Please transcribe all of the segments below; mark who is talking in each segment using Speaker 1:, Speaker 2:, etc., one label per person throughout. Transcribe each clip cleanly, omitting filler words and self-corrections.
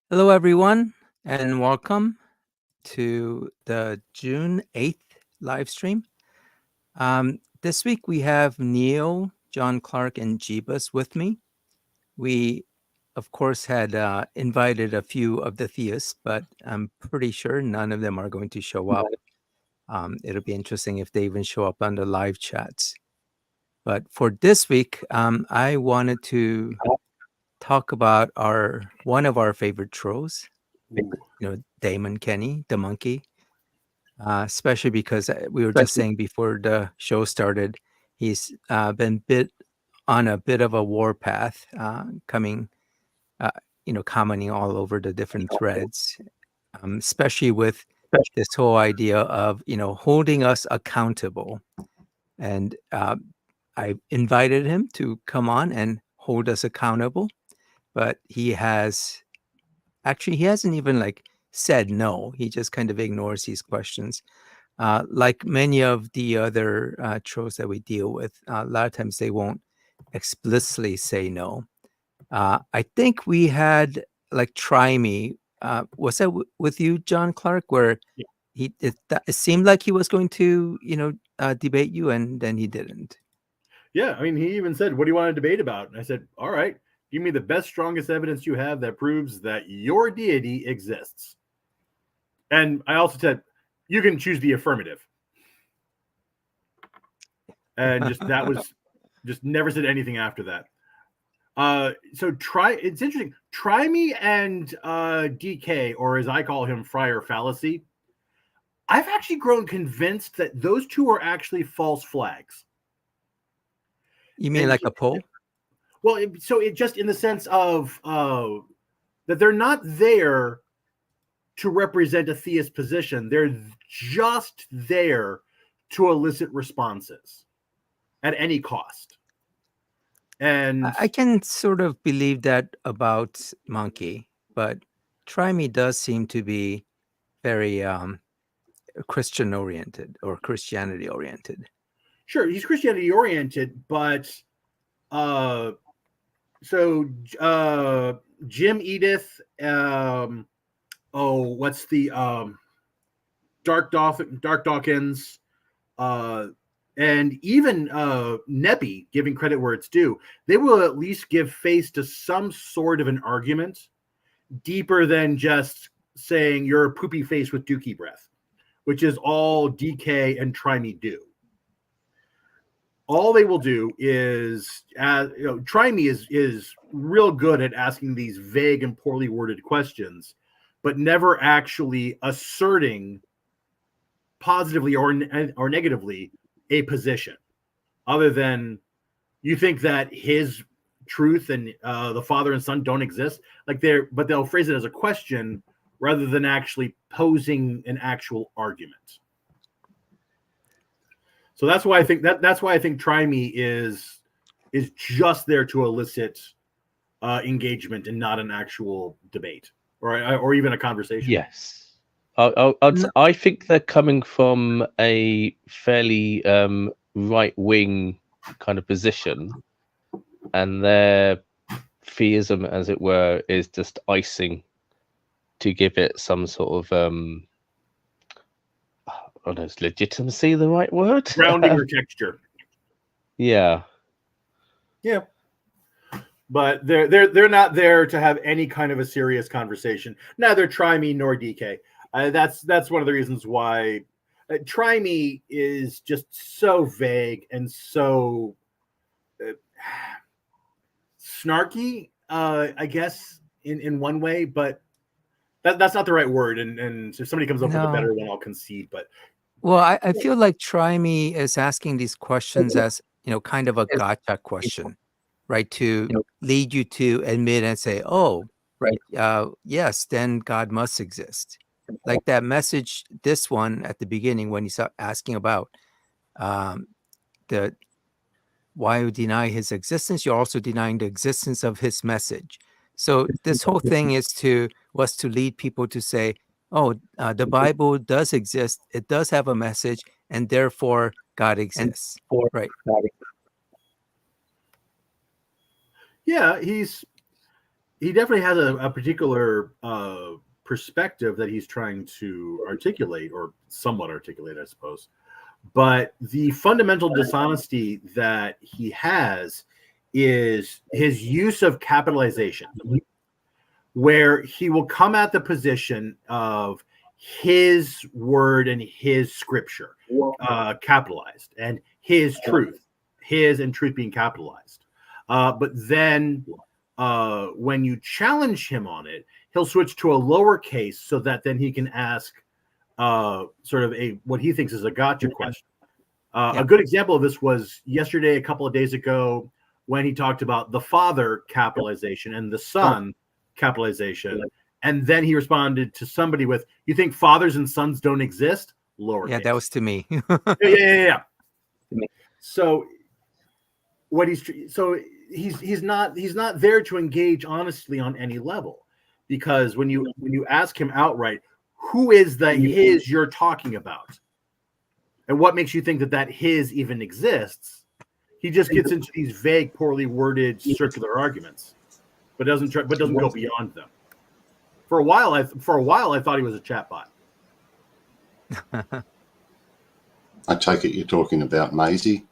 Speaker 1: Hello, everyone, and welcome to the June 8th live stream. This week we have Neil, John Clark, and Jeebus with me. We, of course, had invited a few of the theists, but I'm pretty sure none of them are going to show up. It'll be interesting if they even show up on the live chats. But for this week, I wanted to talk about one of our favorite trolls, Damon Kenny, the monkey, especially because we were just saying before the show started, he's been on a bit of a warpath, commenting all over the different threads, especially with this whole idea of, holding us accountable. And I invited him to come on and hold us accountable, but he hasn't even said no. He just kind of ignores these questions. Like many of the other trolls that we deal with, a lot of times they won't explicitly say no. I think we had Try Me. Was that with you, John Clark, where it seemed like he was going to, debate you, and then he didn't.
Speaker 2: Yeah, I mean, he even said, "What do you want to debate about?" And I said, "All right, give me the best, strongest evidence you have that proves that your deity exists." And I also said, "You can choose the affirmative." And that was just never said anything after that. It's interesting. Try Me and DK, or as I call him, Friar Fallacy. I've actually grown convinced that those two are actually false flags.
Speaker 1: You mean like a poll?
Speaker 2: Well, so it just in the sense of that they're not there to represent a theist position. They're just there to elicit responses at any cost. And
Speaker 1: I can sort of believe that about Monkey, but Try Me does seem to be very Christian oriented or Christianity oriented.
Speaker 2: Sure, he's Christianity oriented, but Jim, Edith, what's the Dark Dawkins, and even Neppy, giving credit where it's due, they will at least give face to some sort of an argument deeper than just saying you're a poopy face with dookie breath, which is all DK and Try Me do. All they will do is, Try Me is real good at asking these vague and poorly worded questions, but never actually asserting positively or negatively a position, other than you think that his truth and the Father and Son don't exist. But they'll phrase it as a question rather than actually posing an actual argument. So that's why I think Try Me is just there to elicit engagement and not an actual debate or even a conversation.
Speaker 3: Yes. I think they're coming from a fairly right-wing kind of position, and their theism, as it were, is just icing to give it some sort of I don't know, is legitimacy the right word?
Speaker 2: Grounding or texture.
Speaker 3: Yeah.
Speaker 2: Yeah. But they're not there to have any kind of a serious conversation. Neither Try Me nor DK. That's one of the reasons why Try Me is just so vague and so snarky, I guess, in one way, but that's not the right word. And if somebody comes up with a better one, I'll concede. But
Speaker 1: well, I feel like Try Me is asking these questions as kind of a gotcha question, right? To lead you to admit and say, "Oh, right, yes, then God must exist." Like that message, this one at the beginning when he's asking about the why you deny his existence, you're also denying the existence of his message. So this whole thing was to lead people to say, "Oh, the Bible does exist. It does have a message, and therefore God exists." Right?
Speaker 2: Yeah, he's he definitely has a particular perspective that he's trying to articulate, or somewhat articulate, I suppose. But the fundamental dishonesty that he has is his use of capitalization, where he will come at the position of his word and his scripture capitalized, and his truth, his and truth being capitalized. But then when you challenge him on it, he'll switch to a lowercase so that then he can ask sort of what he thinks is a gotcha question. A good example of this was yesterday, a couple of days ago, when he talked about the Father capitalization and the Son capitalization. And then he responded to somebody with, "You think fathers and sons don't exist?" Lowercase.
Speaker 1: Yeah, that was to me.
Speaker 2: Yeah. So what he's not there to engage honestly on any level, because when you ask him outright, who is the his you're talking about, and what makes you think that his even exists, he just gets into these vague, poorly worded, circular arguments, but doesn't go beyond them. For a while, I thought he was a chatbot.
Speaker 4: I take it you're talking about Maisie.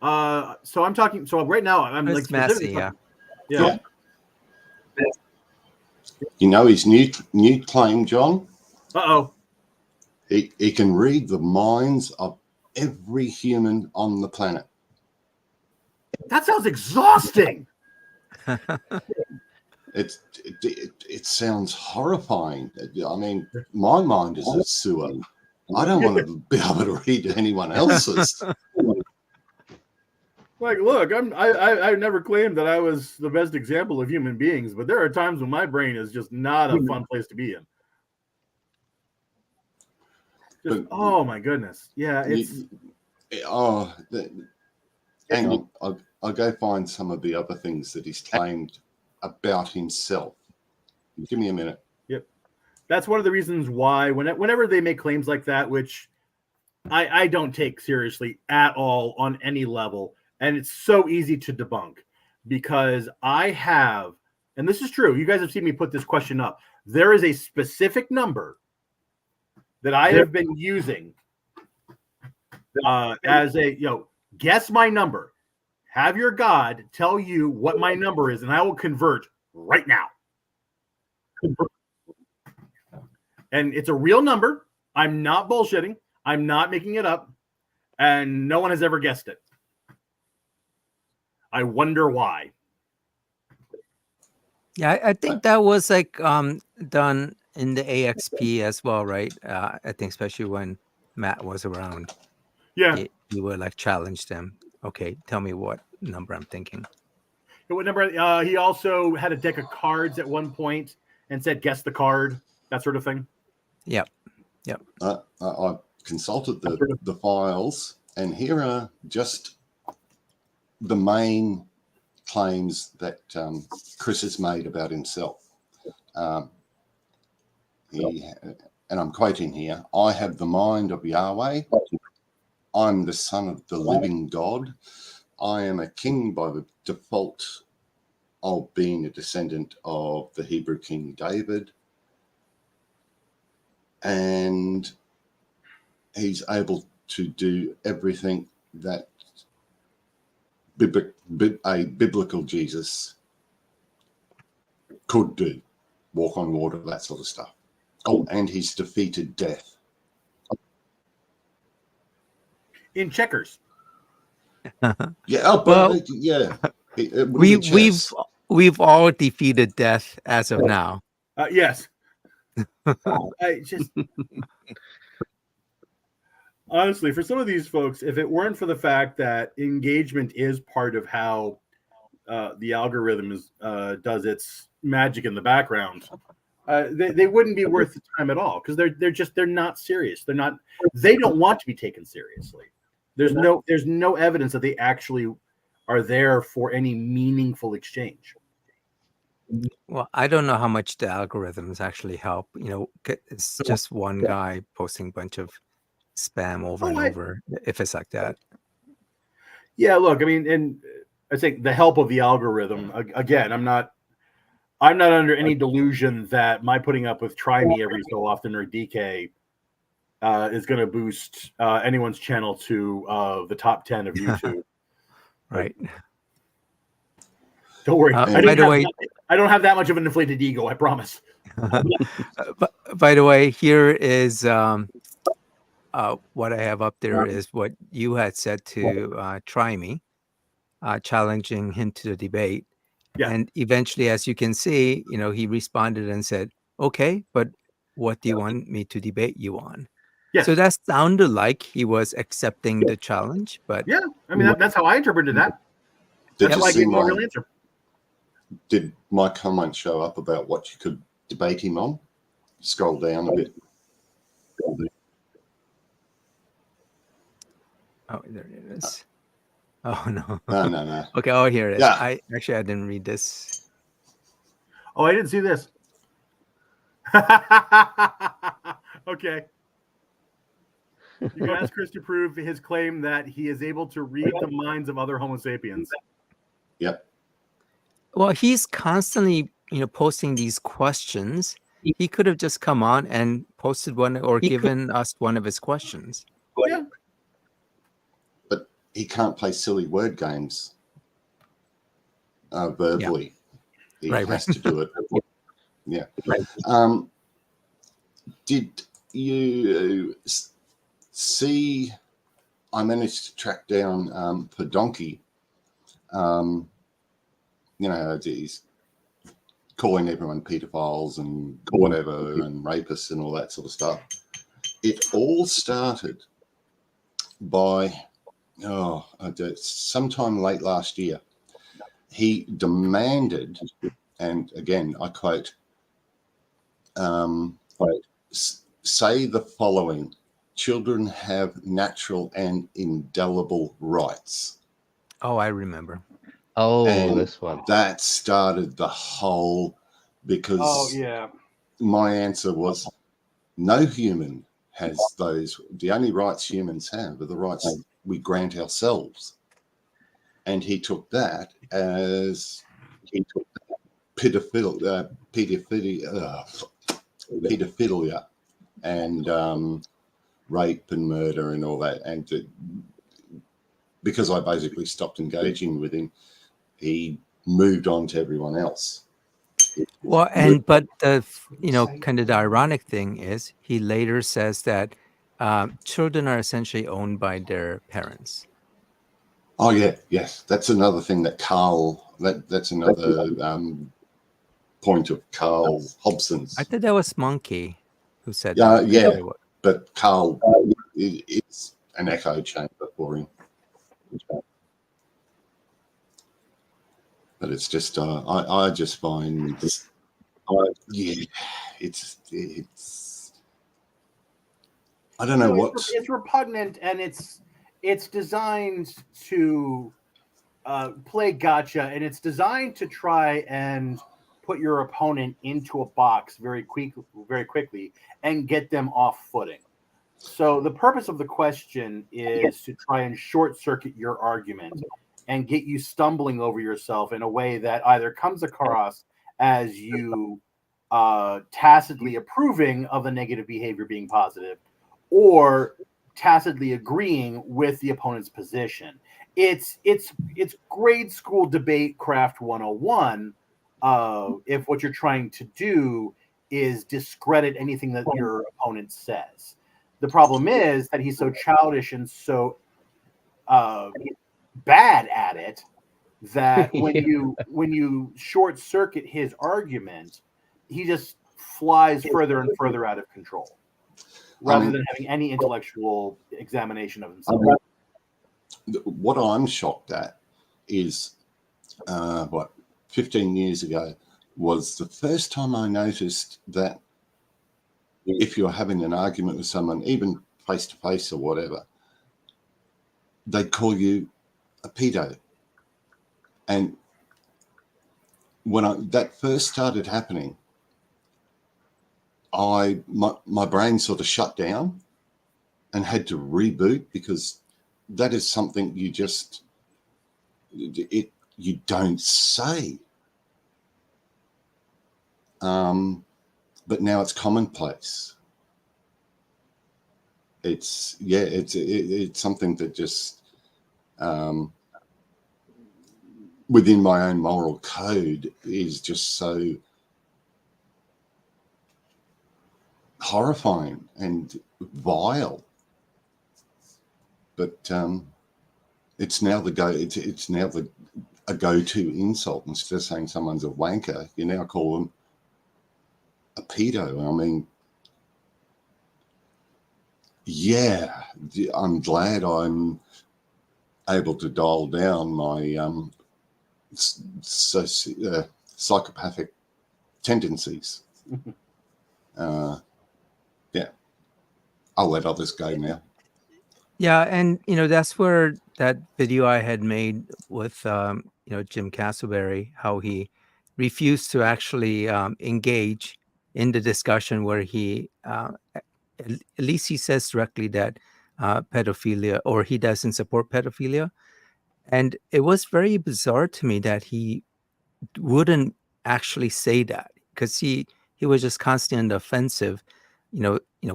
Speaker 2: So I'm talking. So right now, I'm
Speaker 1: It's
Speaker 2: like
Speaker 1: messy, yeah.
Speaker 4: You know his new claim, John?
Speaker 2: Uh-oh.
Speaker 4: He can read the minds of every human on the planet.
Speaker 2: That sounds exhausting.
Speaker 4: It sounds horrifying. I mean, my mind is a sewer. I don't want to be able to read anyone else's.
Speaker 2: Like, look, I never claimed that I was the best example of human beings, but there are times when my brain is just not a fun place to be in. Just, oh my goodness, yeah, it's.
Speaker 4: Hang on, I'll go find some of the other things that he's claimed about himself. Give me a minute.
Speaker 2: Yep, that's one of the reasons why whenever they make claims like that, which I don't take seriously at all on any level. And it's so easy to debunk, because I have, and this is true, you guys have seen me put this question up. There is a specific number that I have been using as a, guess my number. Have your God tell you what my number is, and I will convert right now. And it's a real number. I'm not bullshitting. I'm not making it up. And no one has ever guessed it. I wonder why.
Speaker 1: Yeah, I think that was like done in the AXP as well, right? I think especially when Matt was around.
Speaker 2: Yeah.
Speaker 1: You would like challenge them. Okay, tell me what number I'm thinking.
Speaker 2: What number? He also had a deck of cards at one point and said, "Guess the card," that sort of thing.
Speaker 1: Yep.
Speaker 4: I consulted the files, and here are just the main claims that Chris has made about himself. And I'm quoting here, "I have the mind of Yahweh. I'm the son of the living God. I am a king by the default of being a descendant of the Hebrew King David. And he's able to do everything that a biblical Jesus could do. Walk on water, that sort of stuff. Oh, and he's defeated death.
Speaker 2: In checkers."
Speaker 4: Yeah, but yeah.
Speaker 1: We've all defeated death as of now.
Speaker 2: Yes. I just honestly, for some of these folks, if it weren't for the fact that engagement is part of how the algorithm does its magic in the background, they wouldn't be worth the time at all, because they're not serious. They don't want to be taken seriously. There's no evidence that they actually are there for any meaningful exchange.
Speaker 1: Well, I don't know how much the algorithms actually help. It's just one guy posting a bunch of spam over and over, if it's like that.
Speaker 2: Yeah, look, I mean, and I think the help of the algorithm, again, I'm not I'm not under any delusion that my putting up with try me every so often or DK is going to boost anyone's channel to the top 10 of YouTube.
Speaker 1: Right.
Speaker 2: Don't worry.
Speaker 1: By the way,
Speaker 2: I don't have that much of an inflated ego, I promise.
Speaker 1: by the way, here is what I have up there is what you had said to try me, challenging him to the debate.
Speaker 2: Yeah.
Speaker 1: And eventually, as you can see, he responded and said, okay, but what do you want me to debate you on?
Speaker 2: Yes.
Speaker 1: So that sounded like he was accepting the challenge, but
Speaker 2: yeah, I mean, that's how I interpreted that.
Speaker 4: Did
Speaker 2: That's
Speaker 4: you
Speaker 2: why I
Speaker 4: see
Speaker 2: gave him a real answer.
Speaker 4: Did my comment show up about what you could debate him on? Scroll down a bit.
Speaker 1: Oh, there it is. Oh, no.
Speaker 4: No.
Speaker 1: Okay, oh, here it is.
Speaker 4: Yeah.
Speaker 1: I didn't read this.
Speaker 2: Oh, I didn't see this. Okay. You can ask Chris to prove his claim that he is able to read the minds of other Homo sapiens.
Speaker 4: Yep.
Speaker 1: Well, he's constantly, posting these questions. He could have just come on and posted one or given us one of his questions.
Speaker 2: Yeah.
Speaker 4: But he can't play silly word games verbally.
Speaker 1: Yeah.
Speaker 4: He has to do it. Yeah. Did you see? I managed to track down Podonky. He's calling everyone pedophiles and whatever and rapists and all that sort of stuff. It all started by sometime late last year. He demanded, and again I quote, say the following: children have natural and indelible rights.
Speaker 1: Oh, I remember.
Speaker 3: Oh,
Speaker 4: And
Speaker 3: this one.
Speaker 4: That started the whole, because my answer was no human has those. The only rights humans have are the rights we grant ourselves. And he took that as pedophilia and rape and murder and all that. And because I basically stopped engaging with him, he moved on to everyone else.
Speaker 1: Well, but the kind of the ironic thing is he later says that children are essentially owned by their parents.
Speaker 4: Oh yeah, yes, that's another thing that Carl. That's another point of Carl Hobson's.
Speaker 1: I thought that was Monkey who said
Speaker 4: that. Yeah, but Carl, it's an echo chamber for him. But it's just, I just find, it's. I don't know what.
Speaker 2: It's repugnant, and it's designed to play gotcha, and it's designed to try and put your opponent into a box very quickly and get them off footing. So the purpose of the question is to try and short circuit your argument and get you stumbling over yourself in a way that either comes across as you tacitly approving of the negative behavior being positive, or tacitly agreeing with the opponent's position. It's grade school debate craft 101. If what you're trying to do is discredit anything that your opponent says. The problem is that he's so childish and so bad at it that when you short circuit his argument, he just flies further and further out of control, rather than having any intellectual examination of himself.
Speaker 4: What I'm shocked at is 15 years ago was the first time I noticed that if you're having an argument with someone, even face to face or whatever, they'd call you a pedo. And when that first started happening, my brain sort of shut down and had to reboot, because that is something you don't say. but now it's commonplace. It's something that just within my own moral code is just so horrifying and vile. But it's now a go-to insult. Instead of saying someone's a wanker, you now call them a pedo. I mean, yeah, I'm glad I'm able to dial down my psychopathic tendencies. Yeah, I'll let others go now.
Speaker 1: Yeah, and that's where that video I had made with Jim Castleberry, how he refused to actually engage in the discussion, where he at least he says directly that pedophilia, or he doesn't support pedophilia. And it was very bizarre to me that he wouldn't actually say that, because he was just constantly on the offensive,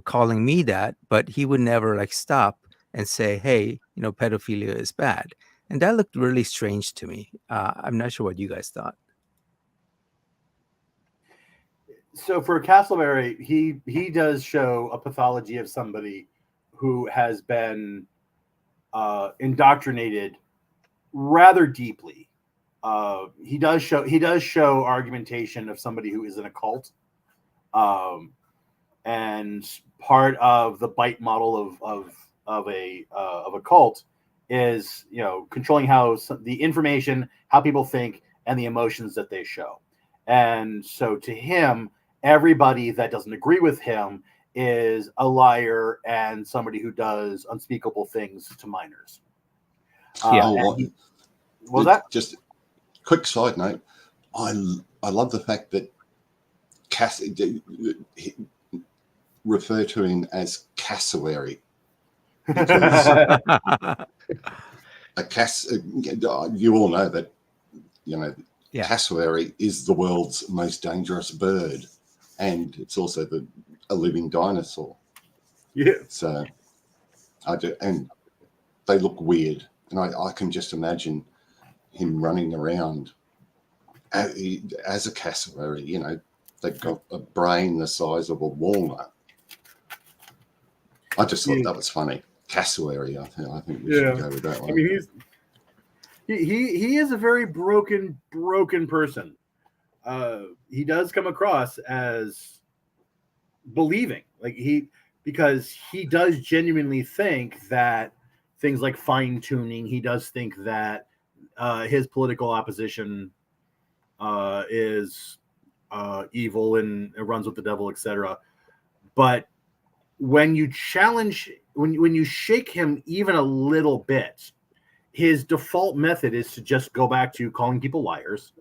Speaker 1: calling me that, but he would never like stop and say, hey, pedophilia is bad. And that looked really strange to me. I'm not sure what you guys thought.
Speaker 2: So for Castleberry, he does show a pathology of somebody who has been indoctrinated rather deeply. He does show argumentation of somebody who is in a cult, and part of the bite model of a cult is controlling how the information, how people think, and the emotions that they show. And so to him, everybody that doesn't agree with him is a liar and somebody who does unspeakable things to minors.
Speaker 4: What
Speaker 2: was that?
Speaker 4: Just quick side note. I love the fact that refer to him as cassowary. Because you all know that, cassowary is the world's most dangerous bird, and it's also a living dinosaur.
Speaker 2: Yeah.
Speaker 4: So and they look weird, and I can just imagine him running around as a cassowary. They've got a brain the size of a walnut. I just thought that was funny. Cassowary. I think we should go with that one.
Speaker 2: I mean, he is a very broken person. He does come across as believing, because he does genuinely think that things like fine tuning. He does think that his political opposition is evil and runs with the devil, etc. But when you challenge, when you shake him even a little bit, his default method is to just go back to calling people liars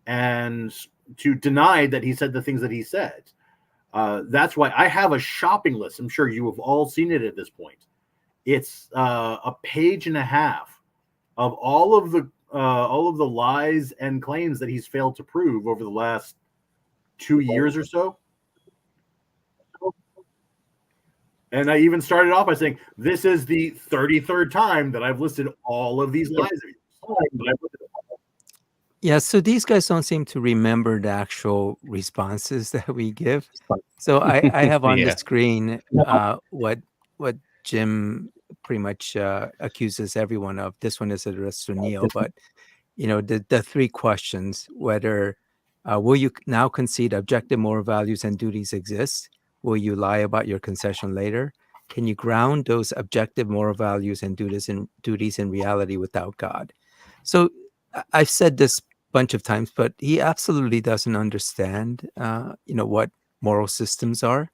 Speaker 2: and to deny that he said the things that he said. That's why I have a shopping list. I'm sure you have all seen it at this point. It's a page and a half of all of the lies and claims that he's failed to prove over the last 2 years or so. And I even started off by saying, this is the 33rd time that I've listed all of these lies.
Speaker 1: Yeah, so these guys don't seem to remember the actual responses that we give. So I have on the screen what Jim pretty much accuses everyone of. This one is addressed to Neil, but the 3 questions: whether will you now concede objective moral values and duties exist? Will you lie about your concession later? Can you ground those objective moral values and duties in reality without God? So I've said this a bunch of times, but he absolutely doesn't understand, what moral systems are.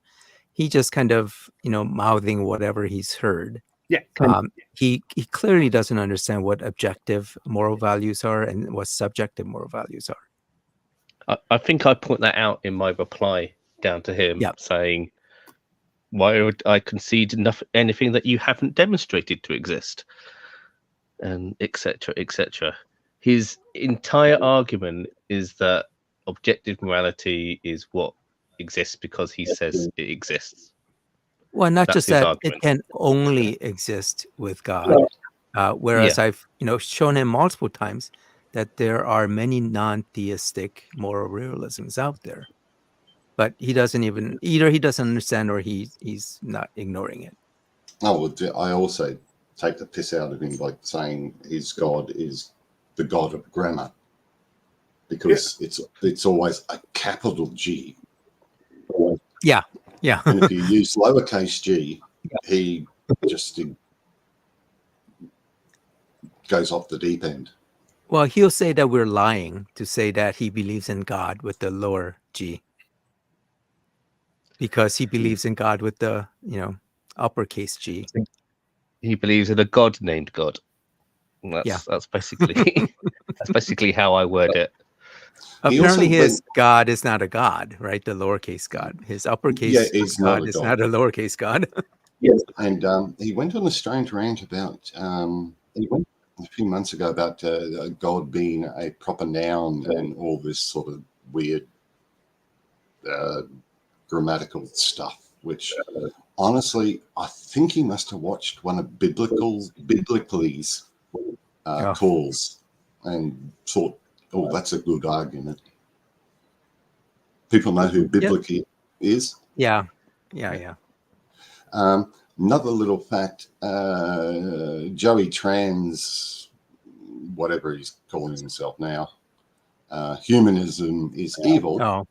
Speaker 1: He just kind of, mouthing whatever he's heard.
Speaker 2: Yeah.
Speaker 1: He clearly doesn't understand what objective moral values are and what subjective moral values are.
Speaker 3: I think I point that out in my reply down to him, saying, why would I concede anything that you haven't demonstrated to exist? And etc. His entire argument is that objective morality is what exists because he says it exists.
Speaker 1: Well, not
Speaker 3: That's
Speaker 1: just
Speaker 3: his
Speaker 1: that,
Speaker 3: argument.
Speaker 1: it can only exist with God. Whereas I've shown him multiple times that there are many non-theistic moral realisms out there, but he doesn't even either. He doesn't understand, or he's not ignoring it.
Speaker 4: Oh, well, I also take the piss out of him by saying his God is the God of grammar, because it's always a capital G.
Speaker 1: Yeah.
Speaker 4: And if you use lowercase g, he just goes off the deep end.
Speaker 1: Well, he'll say that we're lying to say that he believes in God with the lower G, because he believes in God with the uppercase G.
Speaker 3: He believes in a God named God. That's basically how I word it.
Speaker 1: Apparently, his God is not a God, right? The lowercase God. His uppercase God is not a lowercase God.
Speaker 4: Yes. And he went on a strange rant about a few months ago about God being a proper noun and all this sort of weird grammatical stuff, which honestly, I think he must have watched one of Biblically's calls and thought, oh, that's a good argument. People know who Biblical is.
Speaker 1: Yeah.
Speaker 4: Another little fact, Joey Trans, whatever he's calling himself now, humanism is evil.
Speaker 3: Yeah.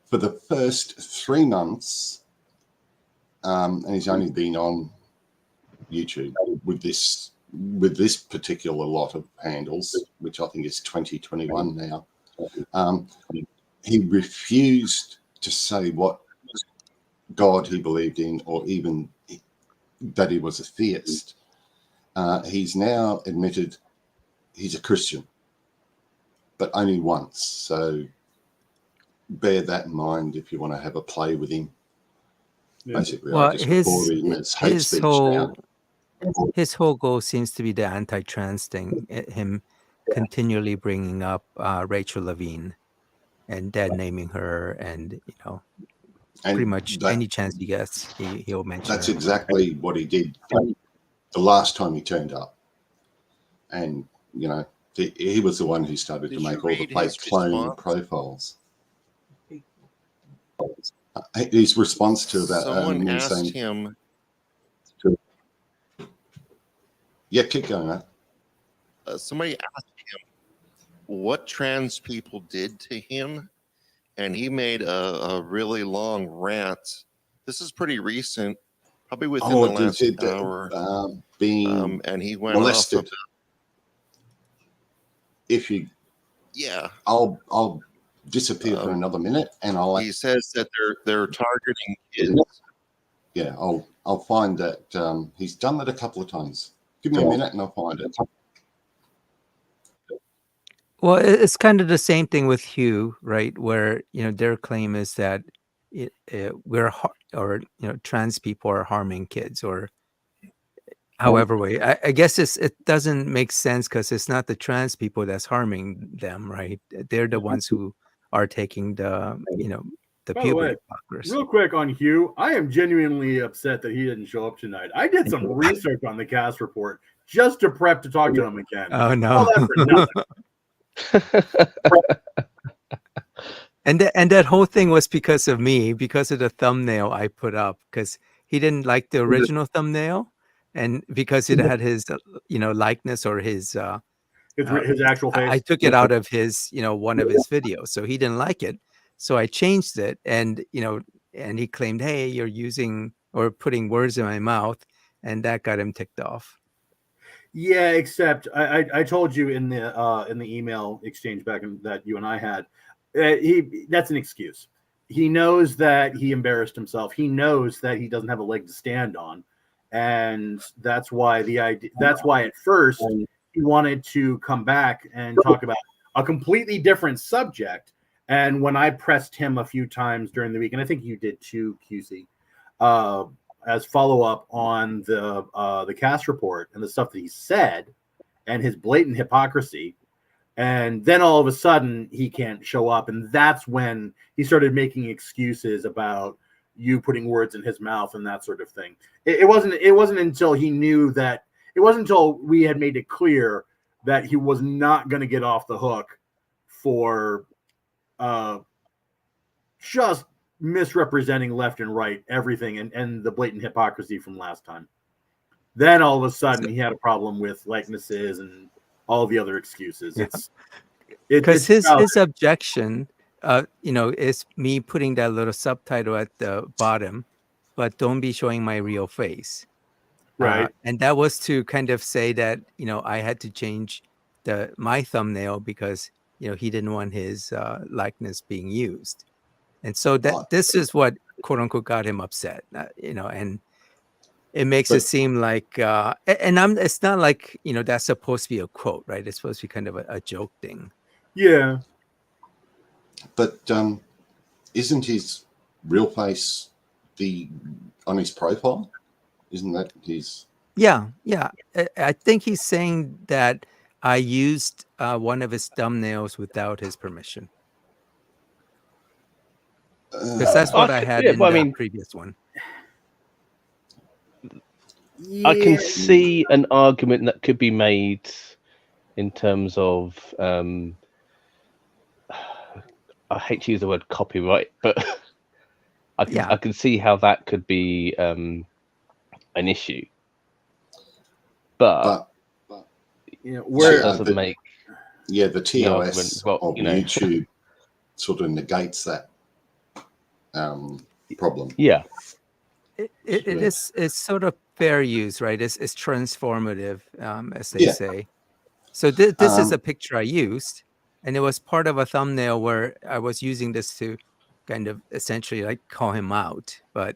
Speaker 4: For the first 3 months, and he's only been on YouTube with this particular lot of handles, which I think is 2021 now. He refused to say what God he believed in, or even that he was a theist. He's now admitted he's a Christian, but only once. So bear that in mind if you want to have a play with him. Basically,
Speaker 1: well,
Speaker 4: I just reported him as hate speech now.
Speaker 1: His whole goal seems to be the anti-trans thing. Him continually bringing up Rachel Levine and dead naming her, and pretty much any chance he gets, he'll mention
Speaker 4: that's
Speaker 1: her.
Speaker 4: exactly what he did the last time he turned up. And he was the one who started to make all the fake clone profiles. His response to that,
Speaker 5: someone asked him.
Speaker 4: Yeah, keep going, Matt.
Speaker 5: Somebody asked him what trans people did to him, and he made a really long rant. This is pretty recent, probably within the last hour.
Speaker 4: Being
Speaker 5: and he went
Speaker 4: molested. I'll disappear for another minute, and
Speaker 5: he says that they're targeting kids.
Speaker 4: Yeah, I'll find that. He's done that a couple of times. Give me a minute, and I'll find it.
Speaker 1: Well, it's kind of the same thing with Hugh, right? Where their claim is that trans people are harming kids, or however way. I guess it doesn't make sense because it's not the trans people that's harming them, right? They're the ones who are taking the puberty blockers.
Speaker 2: Real quick on Hugh, I am genuinely upset that he didn't show up tonight. I did some research on the cast report just to prep to talk to him again.
Speaker 1: Oh no!
Speaker 2: All that for nothing.
Speaker 1: And that whole thing was because of me, because of the thumbnail I put up, because he didn't like the original thumbnail, and because it had his likeness or his
Speaker 2: actual face.
Speaker 1: I took it out of his one of his videos, so he didn't like it. So I changed it, and and he claimed, hey, you're using or putting words in my mouth, and that got him ticked off.
Speaker 2: Yeah, except I told you in the email exchange back that you and I had, that's an excuse. He knows that he embarrassed himself. He knows that he doesn't have a leg to stand on, and that's why That's why at first he wanted to come back and talk about a completely different subject. And when I pressed him a few times during the week, and I think you did too, QC, as follow-up on the cast report and the stuff that he said and his blatant hypocrisy, And then all of a sudden he can't show up, and that's when he started making excuses about you putting words in his mouth and that sort of thing. It wasn't until he knew that, it wasn't until we had made it clear that he was not going to get off the hook for just misrepresenting left and right everything, and the blatant hypocrisy from last time. Then all of a sudden he had a problem with likenesses and all the other excuses.
Speaker 1: Yeah.
Speaker 2: It's
Speaker 1: Because his objection, is me putting that little subtitle at the bottom, but don't be showing my real face.
Speaker 2: right.
Speaker 1: And that was to kind of say that, I had to change my thumbnail because, he didn't want his likeness being used. And so this is what, quote unquote, got him upset, and it makes it seem like, it's not like, that's supposed to be a quote, right? It's supposed to be kind of a joke thing.
Speaker 2: Yeah.
Speaker 4: But isn't his real face on his profile? Isn't that his?
Speaker 1: Yeah. I think he's saying that I used one of his thumbnails without his permission. Because that's what I had in the previous one.
Speaker 3: I can see an argument that could be made in terms of, I hate to use the word copyright, but I can see how that could be an issue. But
Speaker 2: where
Speaker 3: that doesn't make
Speaker 4: the TOS of YouTube sort of negates that problem.
Speaker 1: Yeah. It's sort of fair use, right? It's transformative, as they say. So this is a picture I used, and it was part of a thumbnail where I was using this to kind of essentially like call him out. But,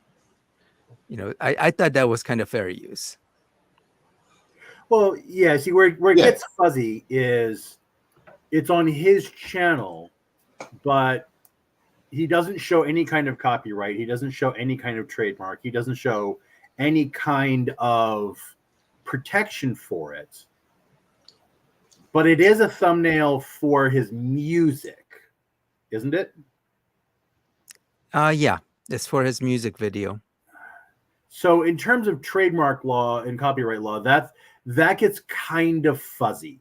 Speaker 1: I thought that was kind of fair use.
Speaker 2: Well, yeah, see, where it gets fuzzy is it's on his channel, but he doesn't show any kind of copyright. He doesn't show any kind of trademark. He doesn't show any kind of protection for it. But it is a thumbnail for his music, isn't it?
Speaker 1: Yeah, it's for his music video.
Speaker 2: So in terms of trademark law and copyright law, that gets kind of fuzzy.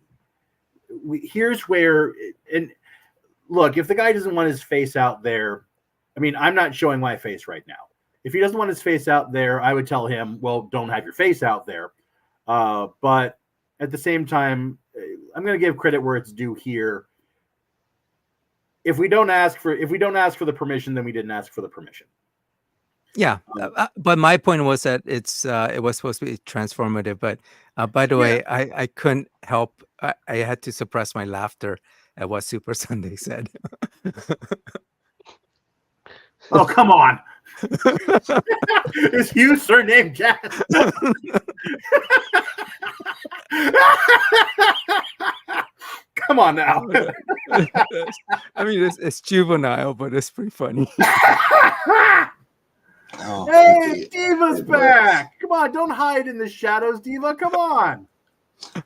Speaker 2: Here's where, and look, if the guy doesn't want his face out there, I mean, I'm not showing my face right now. If he doesn't want his face out there, I would tell him, well, don't have your face out there. But at the same time, I'm going to give credit where it's due here. If we don't ask for the permission, then we didn't ask for the permission.
Speaker 1: Yeah, but my point was that it was supposed to be transformative. But by the way, I couldn't help. I had to suppress my laughter at what Super Sunday said.
Speaker 2: Oh, come on. Is Hugh surname Jazz? Come on now.
Speaker 1: I mean, it's juvenile, but it's pretty funny.
Speaker 4: Oh,
Speaker 2: hey, Diva's back. Come on, don't hide in the shadows, Diva. Come on.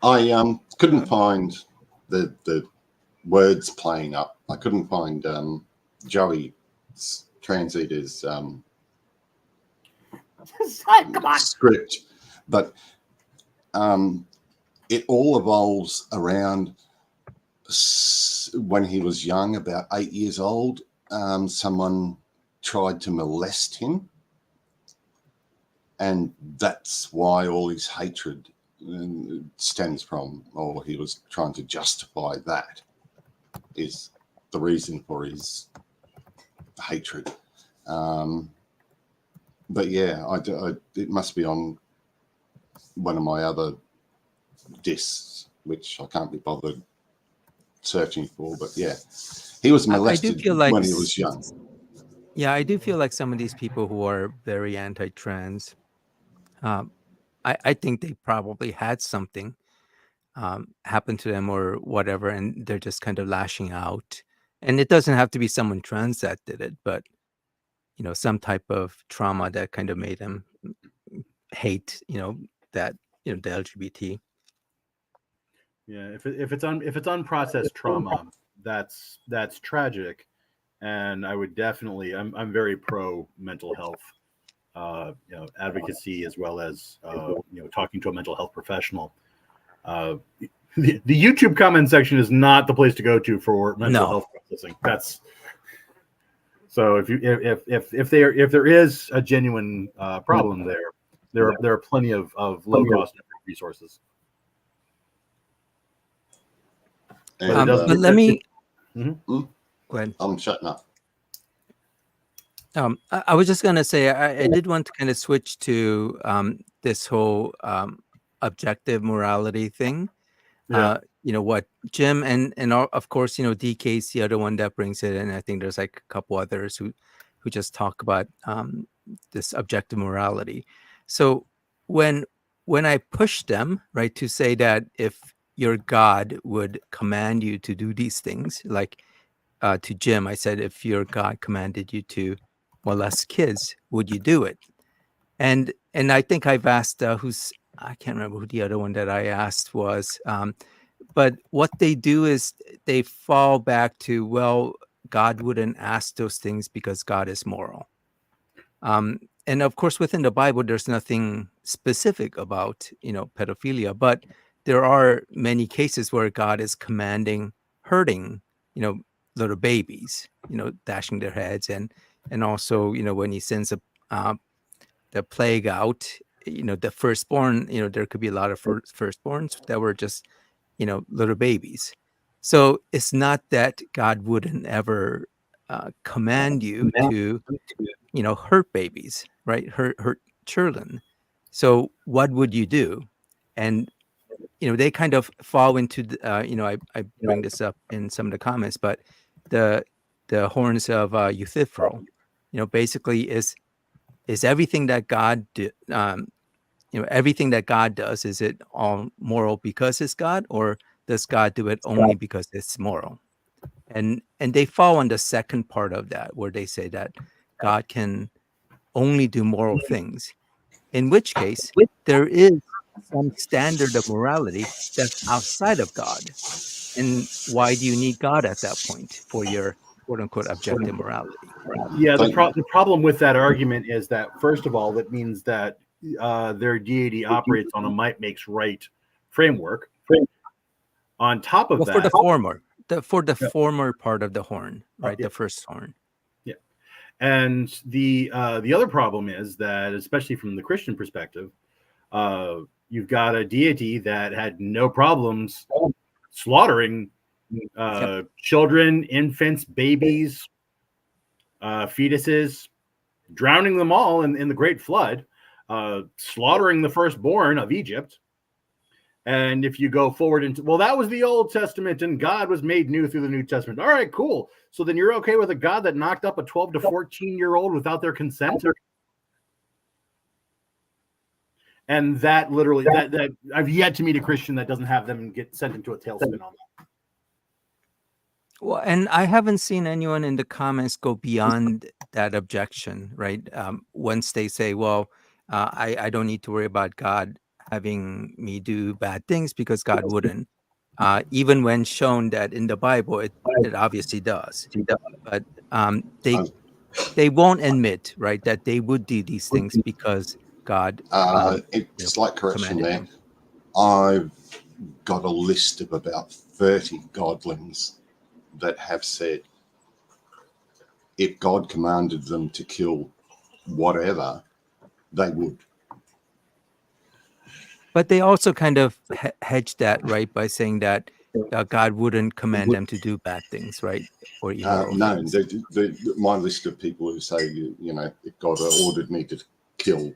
Speaker 4: I couldn't find the words playing up. I couldn't find Joey's translator's
Speaker 2: Come on.
Speaker 4: script, but it all evolves around when he was young, about 8 years old. Someone tried to molest him, and that's why all his hatred stems from, or he was trying to justify that, is the reason for his hatred. But yeah, it must be on one of my other discs, which I can't be bothered searching for. But yeah, he was molested when he was young.
Speaker 1: Yeah, I do feel like some of these people who are very anti-trans, I think they probably had something happen to them or whatever, and they're just kind of lashing out. And it doesn't have to be someone trans that did it, but some type of trauma that kind of made them hate, the LGBT.
Speaker 2: Yeah, if it's unprocessed trauma, that's tragic, and I would definitely I'm very pro mental health, advocacy, as well as talking to a mental health professional. The YouTube comment section is not the place to go to for mental health processing. That's so if there is a genuine problem there are plenty of low cost resources.
Speaker 4: And,
Speaker 1: but let me
Speaker 2: Mhm.
Speaker 1: go ahead.
Speaker 4: I'm shutting up.
Speaker 1: I was just gonna say I did want to kind of switch to this whole objective morality thing.
Speaker 2: Yeah.
Speaker 1: What Jim and of course DK's the other one that brings it in. I think there's like a couple others who just talk about this objective morality. So when I push them right to say that if your God would command you to do these things, like to Jim, I said, if your God commanded you to molest kids, would you do it? And I think I've asked I can't remember who the other one that I asked was. But what they do is they fall back to, well, God wouldn't ask those things because God is moral. And of course, within the Bible, there's nothing specific about, pedophilia, but there are many cases where God is commanding hurting, little babies, dashing their heads, and also, when he sends the plague out, the firstborn, there could be a lot of firstborns that were just, little babies. So it's not that God wouldn't ever command you to, hurt babies, right? Hurt children. So what would you do? And, they kind of fall into, I bring this up in some of the comments, but the horns of Euthyphro, basically is everything that God everything that God does, is it all moral because it's God, or does God do it only because it's moral? And they fall on the second part of that, where they say that God can only do moral things, in which case there is some standard of morality that's outside of God. And why do you need God at that point for your quote unquote objective morality?
Speaker 2: Yeah, the problem with that argument is that, first of all, that means that their deity operates on a might makes right framework. On top of that,
Speaker 1: for the former part of the horn, right? The first horn.
Speaker 2: Yeah, and the other problem is that, especially from the Christian perspective, you've got a deity that had no problems slaughtering children, infants, babies, fetuses, drowning them all in the Great Flood, slaughtering the firstborn of Egypt. And if you go forward into, well, that was the Old Testament and God was made new through the New Testament. All right, cool. So then you're okay with a God that knocked up a 12 to 14-year-old without their consent? And that literally, that I've yet to meet a Christian that doesn't have them get sent into a tailspin on that.
Speaker 1: Well, and I haven't seen anyone in the comments go beyond that objection, right? Once they say, well, I don't need to worry about God having me do bad things because God wouldn't, even when shown that in the Bible, it obviously does. But they won't admit, right, that they would do these things because God
Speaker 4: Slight correction there.
Speaker 1: them.
Speaker 4: I've got a list of about 30 godlings that have said if God commanded them to kill whatever, they would.
Speaker 1: But they also kind of hedge that, right, by saying that God wouldn't command them to do bad things, right, or immoral
Speaker 4: No,
Speaker 1: things.
Speaker 4: my list of people who say, if God ordered me to kill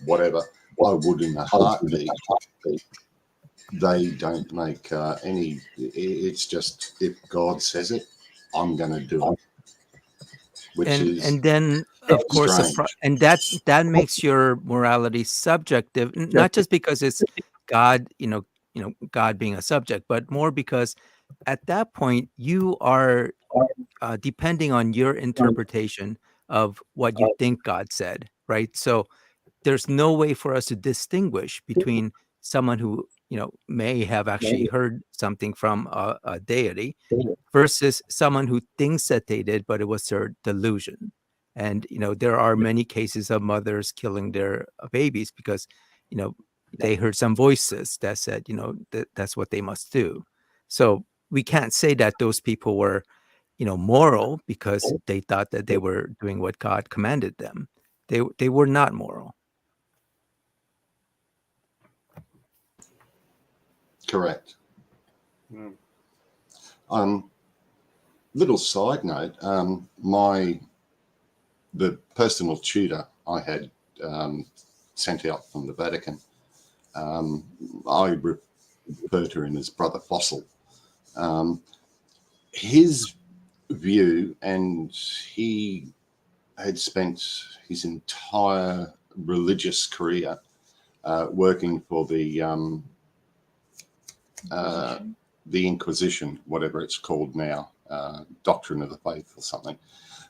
Speaker 4: whatever, I would in a heartbeat. They don't make any. It's just, if God says it, I'm going to do it.
Speaker 1: And then of course, and that makes your morality subjective, not just because it's God, God being a subject, but more because at that point you are depending on your interpretation of what you think God said, right? So there's no way for us to distinguish between someone who may have actually heard something from a deity, versus someone who thinks that they did, but it was their delusion. And there are many cases of mothers killing their babies because they heard some voices that said that's what they must do. So we can't say that those people were moral because they thought that they were doing what God commanded them. They were not moral.
Speaker 4: Correct. Little side note, the personal tutor I had sent out from the Vatican, I refer to him as Brother Fossil. His view, and he had spent his entire religious career working for the Inquisition, whatever it's called now, Doctrine of the Faith or something.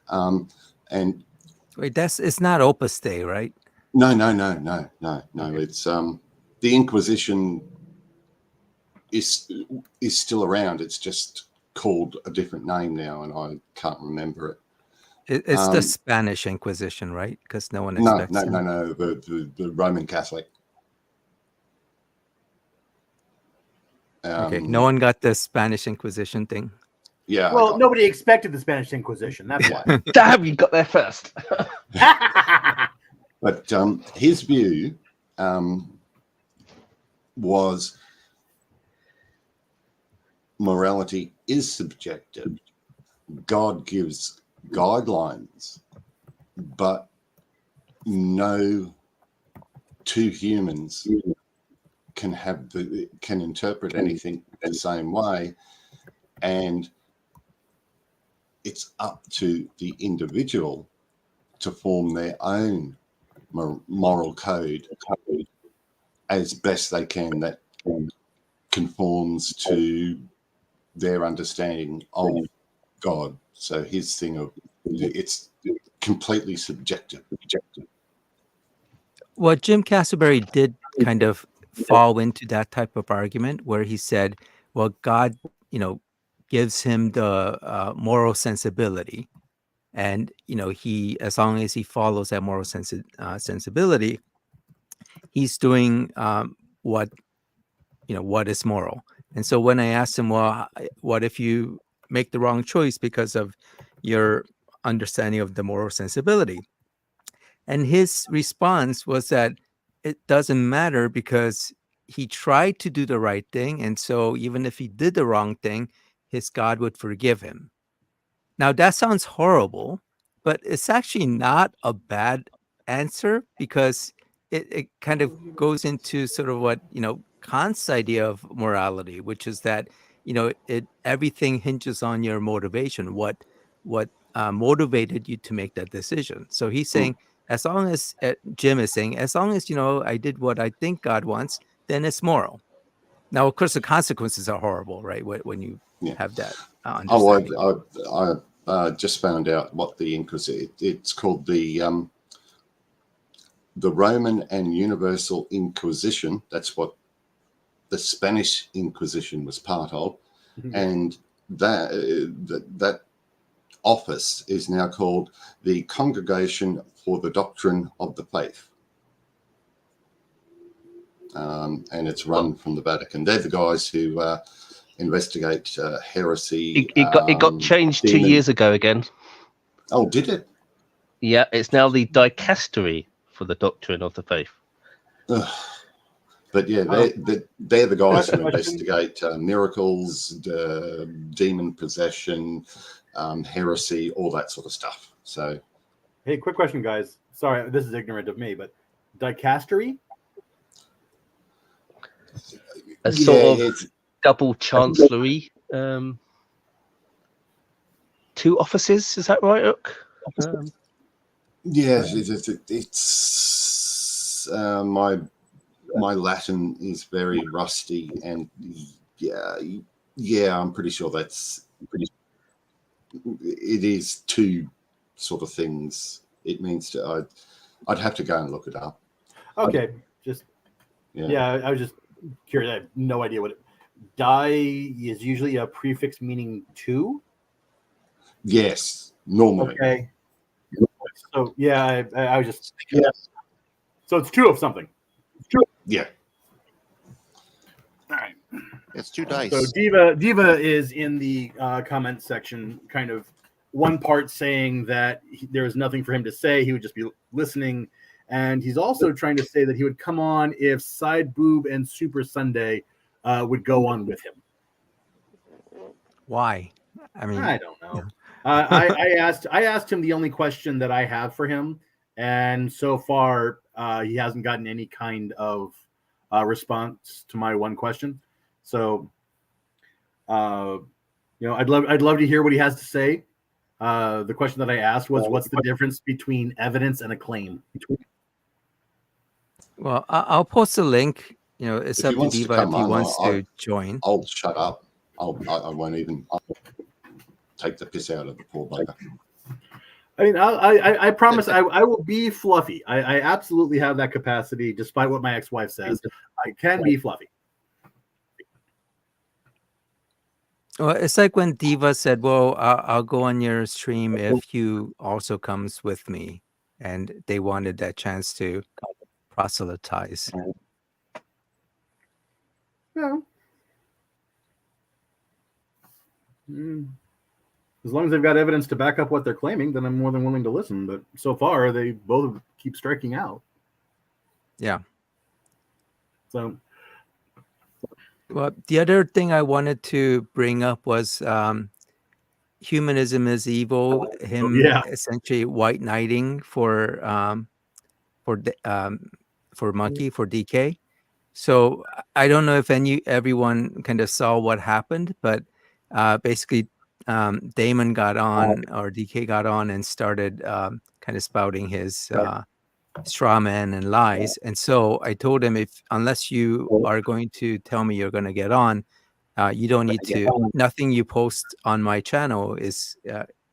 Speaker 4: And
Speaker 1: wait, it's not Opus Dei, right?
Speaker 4: No. Okay. It's the Inquisition is still around. It's just called a different name now, and I can't remember it.
Speaker 1: It's the Spanish Inquisition, right? Because no one expects
Speaker 4: No. The Roman Catholic.
Speaker 1: Okay, no one got the Spanish Inquisition thing.
Speaker 4: Yeah.
Speaker 2: Well, nobody expected the Spanish Inquisition. That's why.
Speaker 3: Damn, you got there first.
Speaker 4: But his view was morality is subjective. God gives guidelines, but no two humans can interpret anything the same way, and it's up to the individual to form their own moral code as best they can that conforms to their understanding of God. So his thing of it's completely subjective.
Speaker 1: Well, Jim Castleberry did kind of fall into that type of argument where he said, well, God, gives him the moral sensibility. And, he, as long as he follows that moral sensibility, he's doing what is moral. And so when I asked him, well, what if you make the wrong choice because of your understanding of the moral sensibility? And his response was that it doesn't matter because he tried to do the right thing. And so even if he did the wrong thing, his God would forgive him. Now, that sounds horrible, but it's actually not a bad answer because it kind of goes into sort of what, Kant's idea of morality, which is that, everything hinges on your motivation, what motivated you to make that decision. So he's saying, as long as Jim is saying, as long as, I did what I think God wants, then it's moral. Now, of course, the consequences are horrible, right? When you have that understanding.
Speaker 4: I just found out what the Inquisition, it's called the Roman and Universal Inquisition. That's what the Spanish Inquisition was part of. Mm-hmm. And that office is now called the Congregation for the Doctrine of the Faith. And it's run from the Vatican. They're the guys who investigate heresy.
Speaker 3: It got changed 2 years ago again.
Speaker 4: Oh, did it?
Speaker 3: Yeah, it's now the Dicastery for the Doctrine of the Faith.
Speaker 4: But yeah, they're the guys who investigate miracles, demon possession, heresy, all that sort of stuff. So,
Speaker 2: hey, quick question, guys. Sorry, this is ignorant of me, but dicastery?
Speaker 3: A sort of double chancellery. 2 offices, is that right, Ook?
Speaker 4: Yes, it's my Latin is very rusty, and I'm pretty sure it is 2 sort of things. It means I'd have to go and look it up.
Speaker 2: Okay, I was just curious. I have no idea what die is usually a prefix meaning two.
Speaker 4: Yes, normally.
Speaker 2: Okay. So yeah, I was just So it's two of something.
Speaker 4: Yeah.
Speaker 2: All right.
Speaker 5: It's 2 dice.
Speaker 2: So Diva is in the comment section, kind of one part saying that there is nothing for him to say. He would just be listening. And he's also trying to say that he would come on if Side Boob and Super Sunday would go on with him.
Speaker 1: Why? I mean,
Speaker 2: I don't know.
Speaker 1: Yeah.
Speaker 2: I asked him the only question that I have for him, and so far he hasn't gotten any kind of response to my one question. So, I'd love to hear what he has to say. The question that I asked was, "What's the difference between evidence and a claim?"
Speaker 1: Well, I'll post a link. It's
Speaker 4: If
Speaker 1: up
Speaker 4: he
Speaker 1: to
Speaker 4: wants to
Speaker 1: Diva
Speaker 4: come
Speaker 1: if he
Speaker 4: on,
Speaker 1: wants to join.
Speaker 4: I'll shut up. I won't even take the piss out of the poor bugger.
Speaker 2: I mean, I promise I will be fluffy. I absolutely have that capacity, despite what my ex-wife says. I can be fluffy.
Speaker 1: Well, it's like when Diva said, "Well, I'll go on your stream if you also comes with me," and they wanted that chance to proselytize.
Speaker 2: Yeah. As long as they've got evidence to back up what they're claiming, then I'm more than willing to listen. But so far, they both keep striking out.
Speaker 1: Yeah.
Speaker 2: So,
Speaker 1: well, the other thing I wanted to bring up was humanism is evil. Him essentially white knighting for Monkey, for DK. So I don't know if everyone kind of saw what happened, but basically Damon got on, or DK got on, and started kind of spouting his straw man and lies. And so I told him, unless you are going to tell me you're going to get on, you don't need to. Nothing you post on my channel is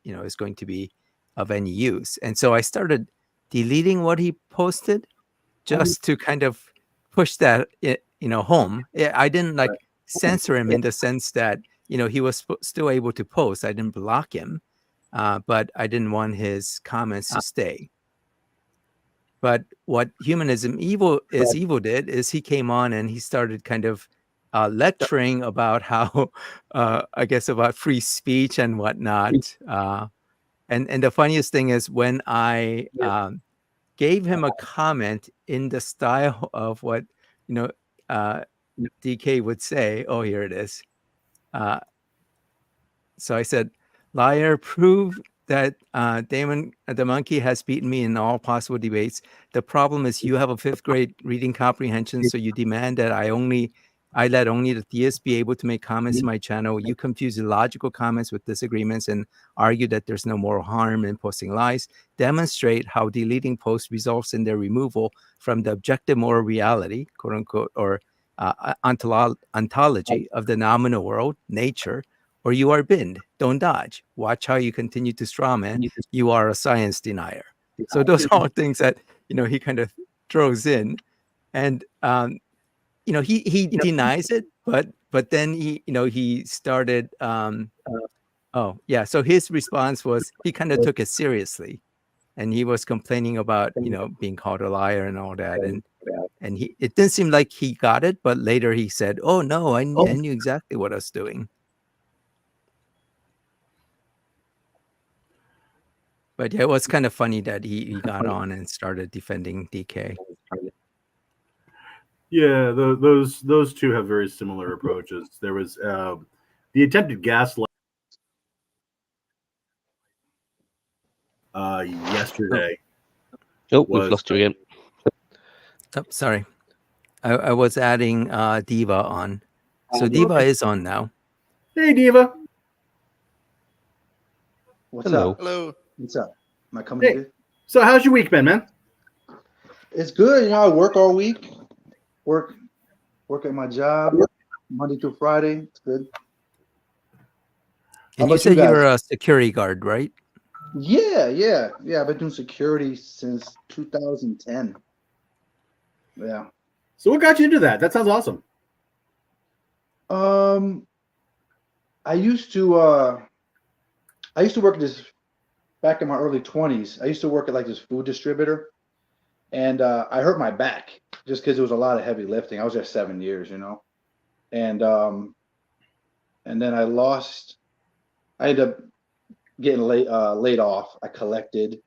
Speaker 1: is going to be of any use. And so I started deleting what he posted just to kind of push that home. I didn't censor him in the sense that he was still able to post. I didn't block him, but I didn't want his comments to stay. But what humanism evil did is he came on and he started kind of lecturing about how I guess about free speech and whatnot. And the funniest thing is when I gave him a comment in the style of what DK would say. Oh, here it is. So I said, "Liar, prove that Damon the monkey has beaten me in all possible debates. The problem is you have a 5th grade reading comprehension, so you demand that I let only the theists be able to make comments in my channel. You confuse illogical comments with disagreements and argue that there's no moral harm in posting lies. Demonstrate how deleting posts results in their removal from the objective moral reality, quote unquote, or ontology of the nominal world, nature, or you are binned. Don't dodge. Watch how you continue to strawman. You are a science denier." So those are all things that he kind of throws in, and he denies it, but then he started. So his response was he kind of took it seriously, and he was complaining about being called a liar and all that, and it didn't seem like he got it, but later he said, "Oh no, I knew exactly what I was doing." But yeah, it was kind of funny that he got on and started defending DK.
Speaker 2: yeah, those two have very similar approaches. There was the attempted gaslight yesterday.
Speaker 3: Oh, we've lost you again.
Speaker 1: Oh, sorry. I was adding Diva on. So Diva is on now.
Speaker 2: Hey, Diva.
Speaker 6: What's
Speaker 3: Hello.
Speaker 6: up?
Speaker 5: Hello.
Speaker 6: What's up? Am I coming
Speaker 2: Hey.
Speaker 6: good?
Speaker 2: So how's your week been, man?
Speaker 6: It's good. I work all week. Work at my job Monday through Friday. It's good.
Speaker 1: And
Speaker 6: How
Speaker 1: you
Speaker 6: about
Speaker 1: said
Speaker 6: you
Speaker 1: you
Speaker 6: guys?
Speaker 1: were a security guard, right?
Speaker 6: Yeah. I've been doing security since 2010. Yeah.
Speaker 2: So what got you into that? That sounds awesome.
Speaker 6: I used to work at this back in my early 20s. I used to work at like this food distributor, and I hurt my back just because it was a lot of heavy lifting. I was there 7 years, and then I ended up getting laid off. I collected.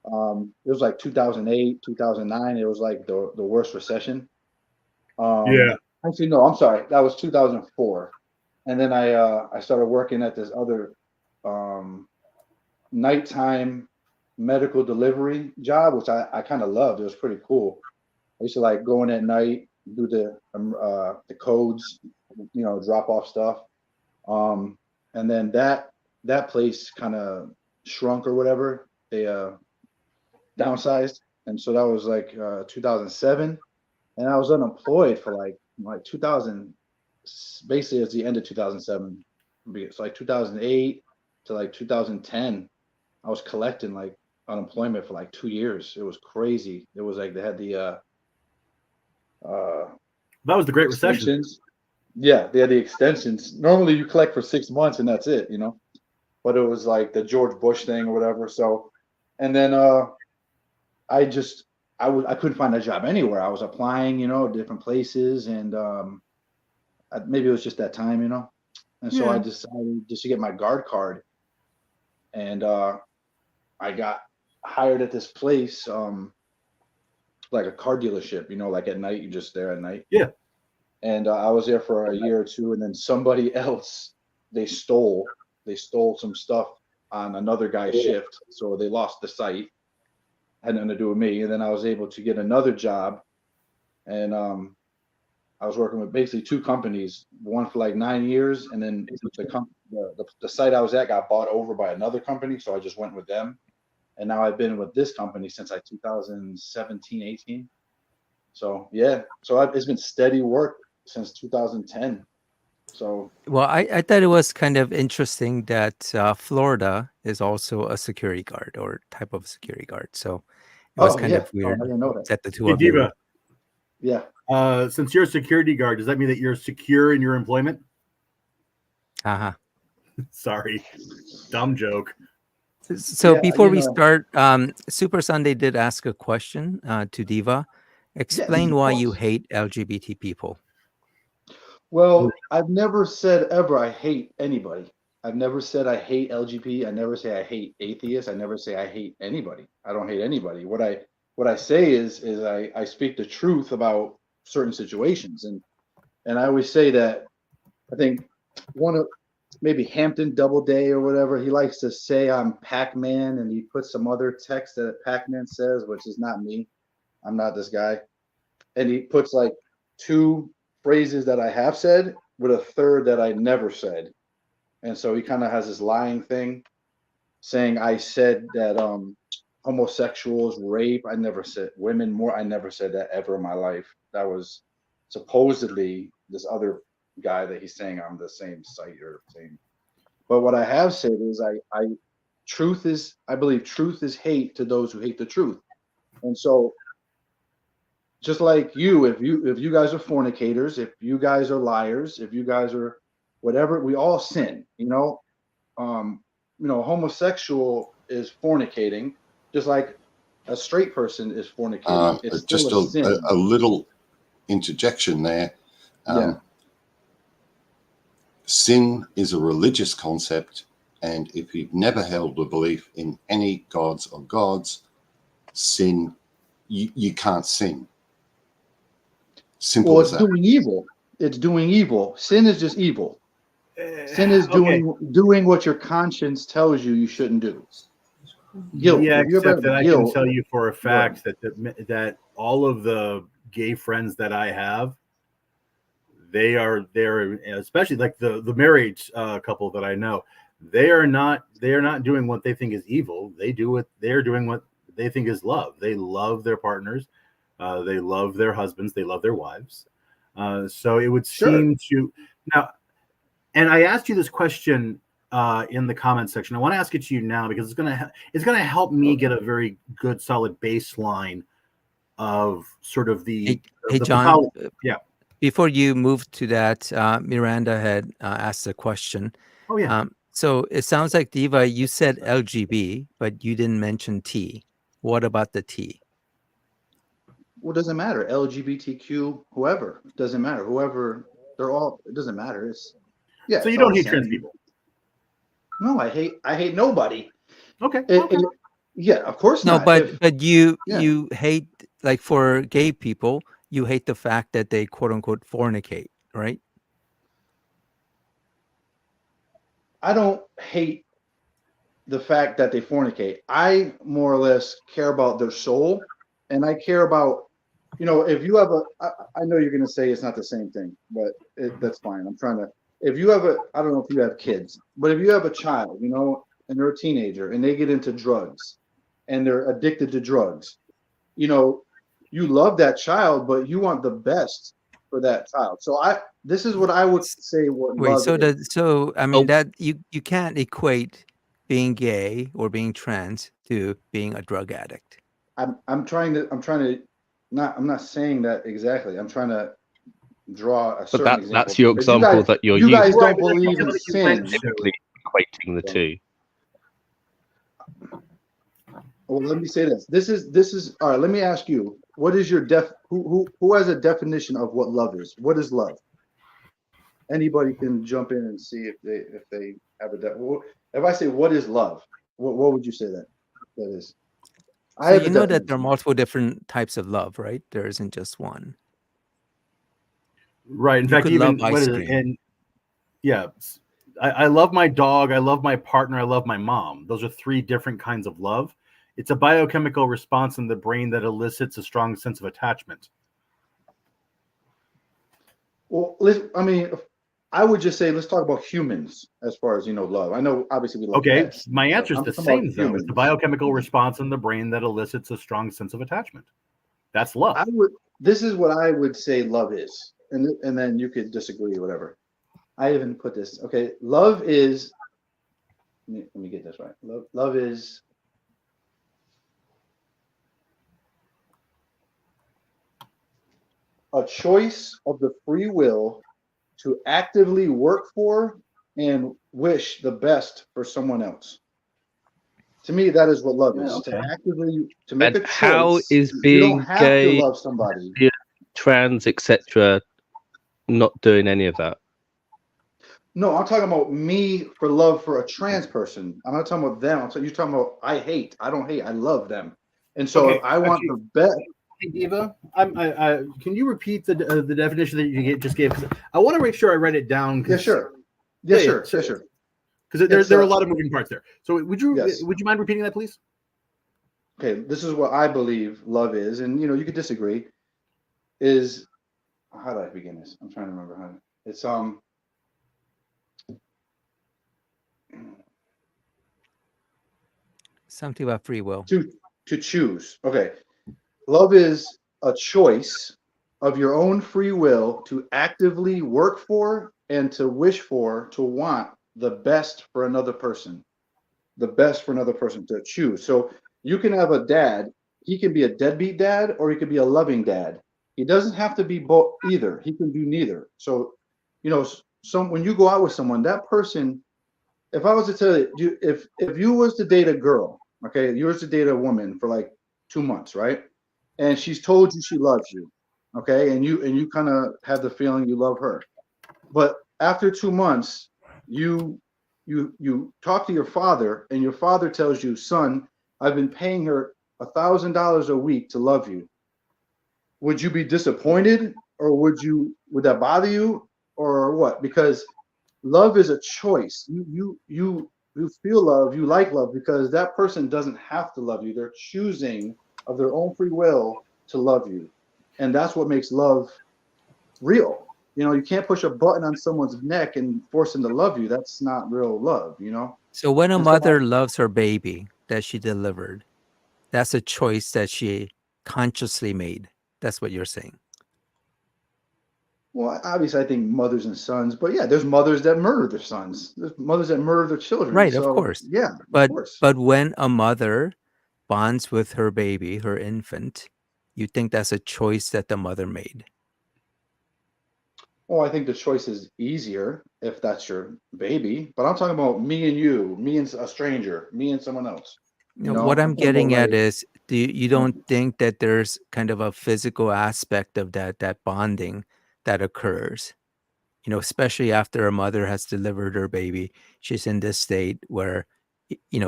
Speaker 6: It was like 2008, 2009. It was like the worst recession.
Speaker 2: Yeah.
Speaker 6: Actually, no, I'm sorry. That was 2004. And then I started working at this other nighttime medical delivery job, which I kind of loved. It was pretty cool. I used to like go in at night, do the codes, drop off stuff. And then that place kind of shrunk or whatever. They downsized, and so that was like 2007, and I was unemployed for like 2000. Basically, it's the end of 2007. It's like 2008 to like 2010. I was collecting like unemployment for like 2 years. It was crazy. It was like they had the
Speaker 2: That was the Great Recession.
Speaker 6: extensions. Yeah, they had the extensions. Normally, you collect for 6 months and that's it, But it was like the George Bush thing or whatever. So, and then I couldn't find a job anywhere. I was applying, different places, and maybe it was just that time, And so I decided just to get my guard card, and I got hired at this place, like a car dealership, like at night, you're just there at night.
Speaker 2: Yeah.
Speaker 6: And I was there for a year or two, and then somebody else, they stole some stuff on another guy's shift, so they lost the site. Had nothing to do with me. And then I was able to get another job, and I was working with basically two companies, one for like 9 years, and then the site I was at got bought over by another company, so I just went with them. And now I've been with this company since like 2017, 18. So yeah, it's been steady work since 2010. So
Speaker 1: Well, I thought it was kind of interesting that Florida is also a security guard or type of security guard. So it was kind of weird
Speaker 6: I didn't know that.
Speaker 1: the two
Speaker 2: Hey,
Speaker 1: of you.
Speaker 2: Diva,
Speaker 6: Yeah.
Speaker 2: since you're a security guard, does that mean that you're secure in your employment?
Speaker 1: Uh-huh.
Speaker 2: Sorry, dumb joke.
Speaker 1: So
Speaker 6: Yeah,
Speaker 1: before we start, Super Sunday did ask a question to Diva. Explain why you hate LGBT people.
Speaker 6: Well, I've never said ever I hate anybody. I've never said I hate LGBT. I never say I hate atheists. I never say I hate anybody. I don't hate anybody. What I say is I speak the truth about certain situations, and I always say that I think one of maybe Hampton Doubleday or whatever, he likes to say I'm Pac-Man, and he puts some other text that Pac-Man says, which is not me. I'm not this guy. And he puts like two phrases that I have said with a third that I never said. And so he kind of has this lying thing saying I said that homosexuals rape. I never said women more. I never said that ever in my life. That was supposedly this other guy that he's saying I'm the same site or same. But what I have said is I believe truth is hate to those who hate the truth. And so just like if you guys are fornicators, if you guys are liars, if you guys are whatever, we all sin, homosexual is fornicating, just like a straight person is fornicating. It's
Speaker 4: just
Speaker 6: still a sin.
Speaker 4: a little interjection there. Sin is a religious concept, and if you've never held a belief in any gods or gods, sin, you can't sin. Simple as that.
Speaker 6: Doing evil. It's doing evil. Sin is just evil. Sin is doing what your conscience tells you shouldn't do. Guilt.
Speaker 2: Yeah, except that I can tell you for a fact that all of the gay friends that I have, they're especially like the married couple that I know, they are not doing what they think is evil. They're doing what they think is love. They love their partners. They love their husbands. They love their wives. So it would seem to now. And I asked you this question in the comment section. I want to ask it to you now because it's gonna help me get a very good solid baseline of sort of the
Speaker 1: Hey John. before you move to that, Miranda had asked a question.
Speaker 2: Oh yeah.
Speaker 1: So it sounds like, Diva, you said LGB, but you didn't mention T. What about the T?
Speaker 6: Well, it doesn't matter. LGBTQ, whoever, it doesn't matter. Whoever, they're all. It doesn't matter. It's yeah.
Speaker 2: So
Speaker 6: it's
Speaker 2: you
Speaker 6: all
Speaker 2: don't
Speaker 6: the
Speaker 2: hate trans
Speaker 6: same.
Speaker 2: people?
Speaker 6: No, I hate nobody.
Speaker 2: Okay.
Speaker 6: Yeah, of course
Speaker 1: No,
Speaker 6: not.
Speaker 1: but you
Speaker 6: Yeah.
Speaker 1: you hate, like, for gay people, you hate the fact that they quote unquote fornicate, right?
Speaker 6: I don't hate the fact that they fornicate. I more or less care about their soul, and I care about, if you have I know you're going to say it's not the same thing, but that's fine. I'm trying to, if you have I don't know if you have kids, but if you have a child, and they're a teenager and they get into drugs and they're addicted to drugs, you love that child, but you want the best for that child. So this is what I would say what
Speaker 1: Wait,
Speaker 6: love is.
Speaker 1: so I mean
Speaker 3: Oh.
Speaker 1: that you can't equate being gay or being trans to being a drug addict.
Speaker 6: I'm trying to I'm not saying that exactly. I'm trying to draw a certain example.
Speaker 3: That's your
Speaker 6: If
Speaker 3: example that you're
Speaker 6: you guys
Speaker 3: using.
Speaker 6: don't believe in sin.
Speaker 3: Typically equating the two.
Speaker 6: Well, let me say this. This is all right. Let me ask you, what is your who has a definition of what love is? What is love? Anybody can jump in and see if they have a if I say what is love, what would you say that is?
Speaker 1: So you know that there are multiple different types of love, right? There isn't just one.
Speaker 2: Right. In
Speaker 1: You
Speaker 2: fact,
Speaker 1: could
Speaker 2: even
Speaker 1: love
Speaker 2: what
Speaker 1: ice
Speaker 2: is it?
Speaker 1: cream.
Speaker 2: And yeah, I love my dog. I love my partner. I love my mom. Those are three different kinds of love. It's a biochemical response in the brain that elicits a strong sense of attachment.
Speaker 6: Well, I would just say let's talk about humans as far as love. I know obviously we love pets.
Speaker 2: My answer is
Speaker 6: I'm
Speaker 2: the
Speaker 6: talking about
Speaker 2: same though. It's the biochemical response in the brain that elicits a strong sense of attachment. That's love.
Speaker 6: This is what I would say love is, and then you could disagree or whatever. I even put this. Okay, love is. Let me get this right. Love is. A choice of the free will to actively work for and wish the best for someone else. To me, that is what love is.
Speaker 2: Okay.
Speaker 6: To actively make a choice.
Speaker 3: How is
Speaker 6: you don't
Speaker 3: being
Speaker 6: have
Speaker 3: gay,
Speaker 6: to love somebody,
Speaker 3: trans, etc., not doing any of that?
Speaker 6: No, I'm talking about me for love for a trans person. I'm not talking about them. You're talking about I don't hate. I love them, and so
Speaker 2: Okay,
Speaker 6: if I want the best.
Speaker 2: Hey, Diva, can you repeat the definition that you just gave? I want to make sure I write it down.
Speaker 6: Yeah, sure. Sure.
Speaker 2: Because there are a lot of moving parts there. So would you mind repeating that, please?
Speaker 6: Okay, this is what I believe love is, and you could disagree. Is how do I begin this? I'm trying to remember how. It's
Speaker 1: Something about free will.
Speaker 6: To choose. Okay. Love is a choice of your own free will to actively work for and to wish for, to want the best for another person. The best for another person to choose. So you can have a dad, he can be a deadbeat dad or he could be a loving dad. He doesn't have to be both either. He can do neither. So, when you go out with someone, that person, if I was to tell you, if you was to date a girl, okay, you was to date a woman for like 2 months, right? And she's told you she loves you, okay, and you kind of have the feeling you love her, but after 2 months, you talk to your father, and your father tells you, son, I've been paying her $1,000 a week to love you. Would you be disappointed, or would that bother you, or what? Because love is a choice. You feel love, you like love because that person doesn't have to love you. They're choosing of their own free will to love you. And that's what makes love real. You can't push a button on someone's neck and force them to love you. That's not real love,
Speaker 1: So when a mother loves her baby that she delivered, that's a choice that she consciously made. That's what you're saying.
Speaker 6: Well, obviously, I think mothers and sons, but yeah, there's mothers that murder their sons. There's mothers that murder their children.
Speaker 1: Right,
Speaker 6: so,
Speaker 1: of course.
Speaker 6: Yeah,
Speaker 1: but
Speaker 6: of course.
Speaker 1: But when a mother bonds with her baby, her infant, you think that's a choice that the mother made?
Speaker 6: Well, I think the choice is easier if that's your baby, but I'm talking about me and you, me and a stranger, me and someone else. You know,
Speaker 1: What
Speaker 6: I'm
Speaker 1: I'm
Speaker 6: talking about
Speaker 1: getting at
Speaker 6: like,
Speaker 1: is, you don't think that there's kind of a physical aspect of that bonding that occurs? Especially after a mother has delivered her baby, she's in this state where,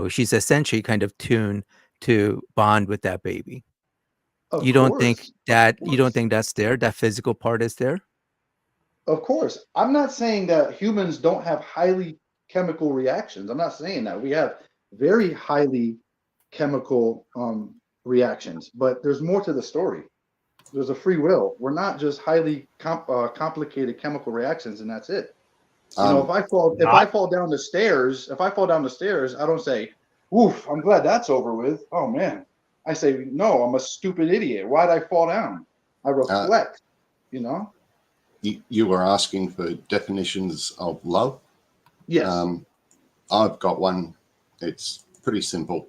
Speaker 1: she's essentially kind of tuned to bond with that baby.
Speaker 6: of
Speaker 1: You don't think
Speaker 6: course, of
Speaker 1: that you don't
Speaker 6: course.
Speaker 1: think that's there? That physical part is there?
Speaker 6: Of course. I'm not saying that humans don't have highly chemical reactions. I'm not saying that. We have very highly chemical reactions, but there's more to the story. There's a free will. We're not just highly complicated chemical reactions and that's it. If I fall down the stairs, I don't say, "Oof, I'm glad that's over with." Oh man. I say, "No, I'm a stupid idiot. Why'd I fall down?" I
Speaker 4: Uh,
Speaker 6: reflect, you know?
Speaker 4: you were asking for definitions of love.
Speaker 6: Yes.
Speaker 4: I've got one. It's pretty simple.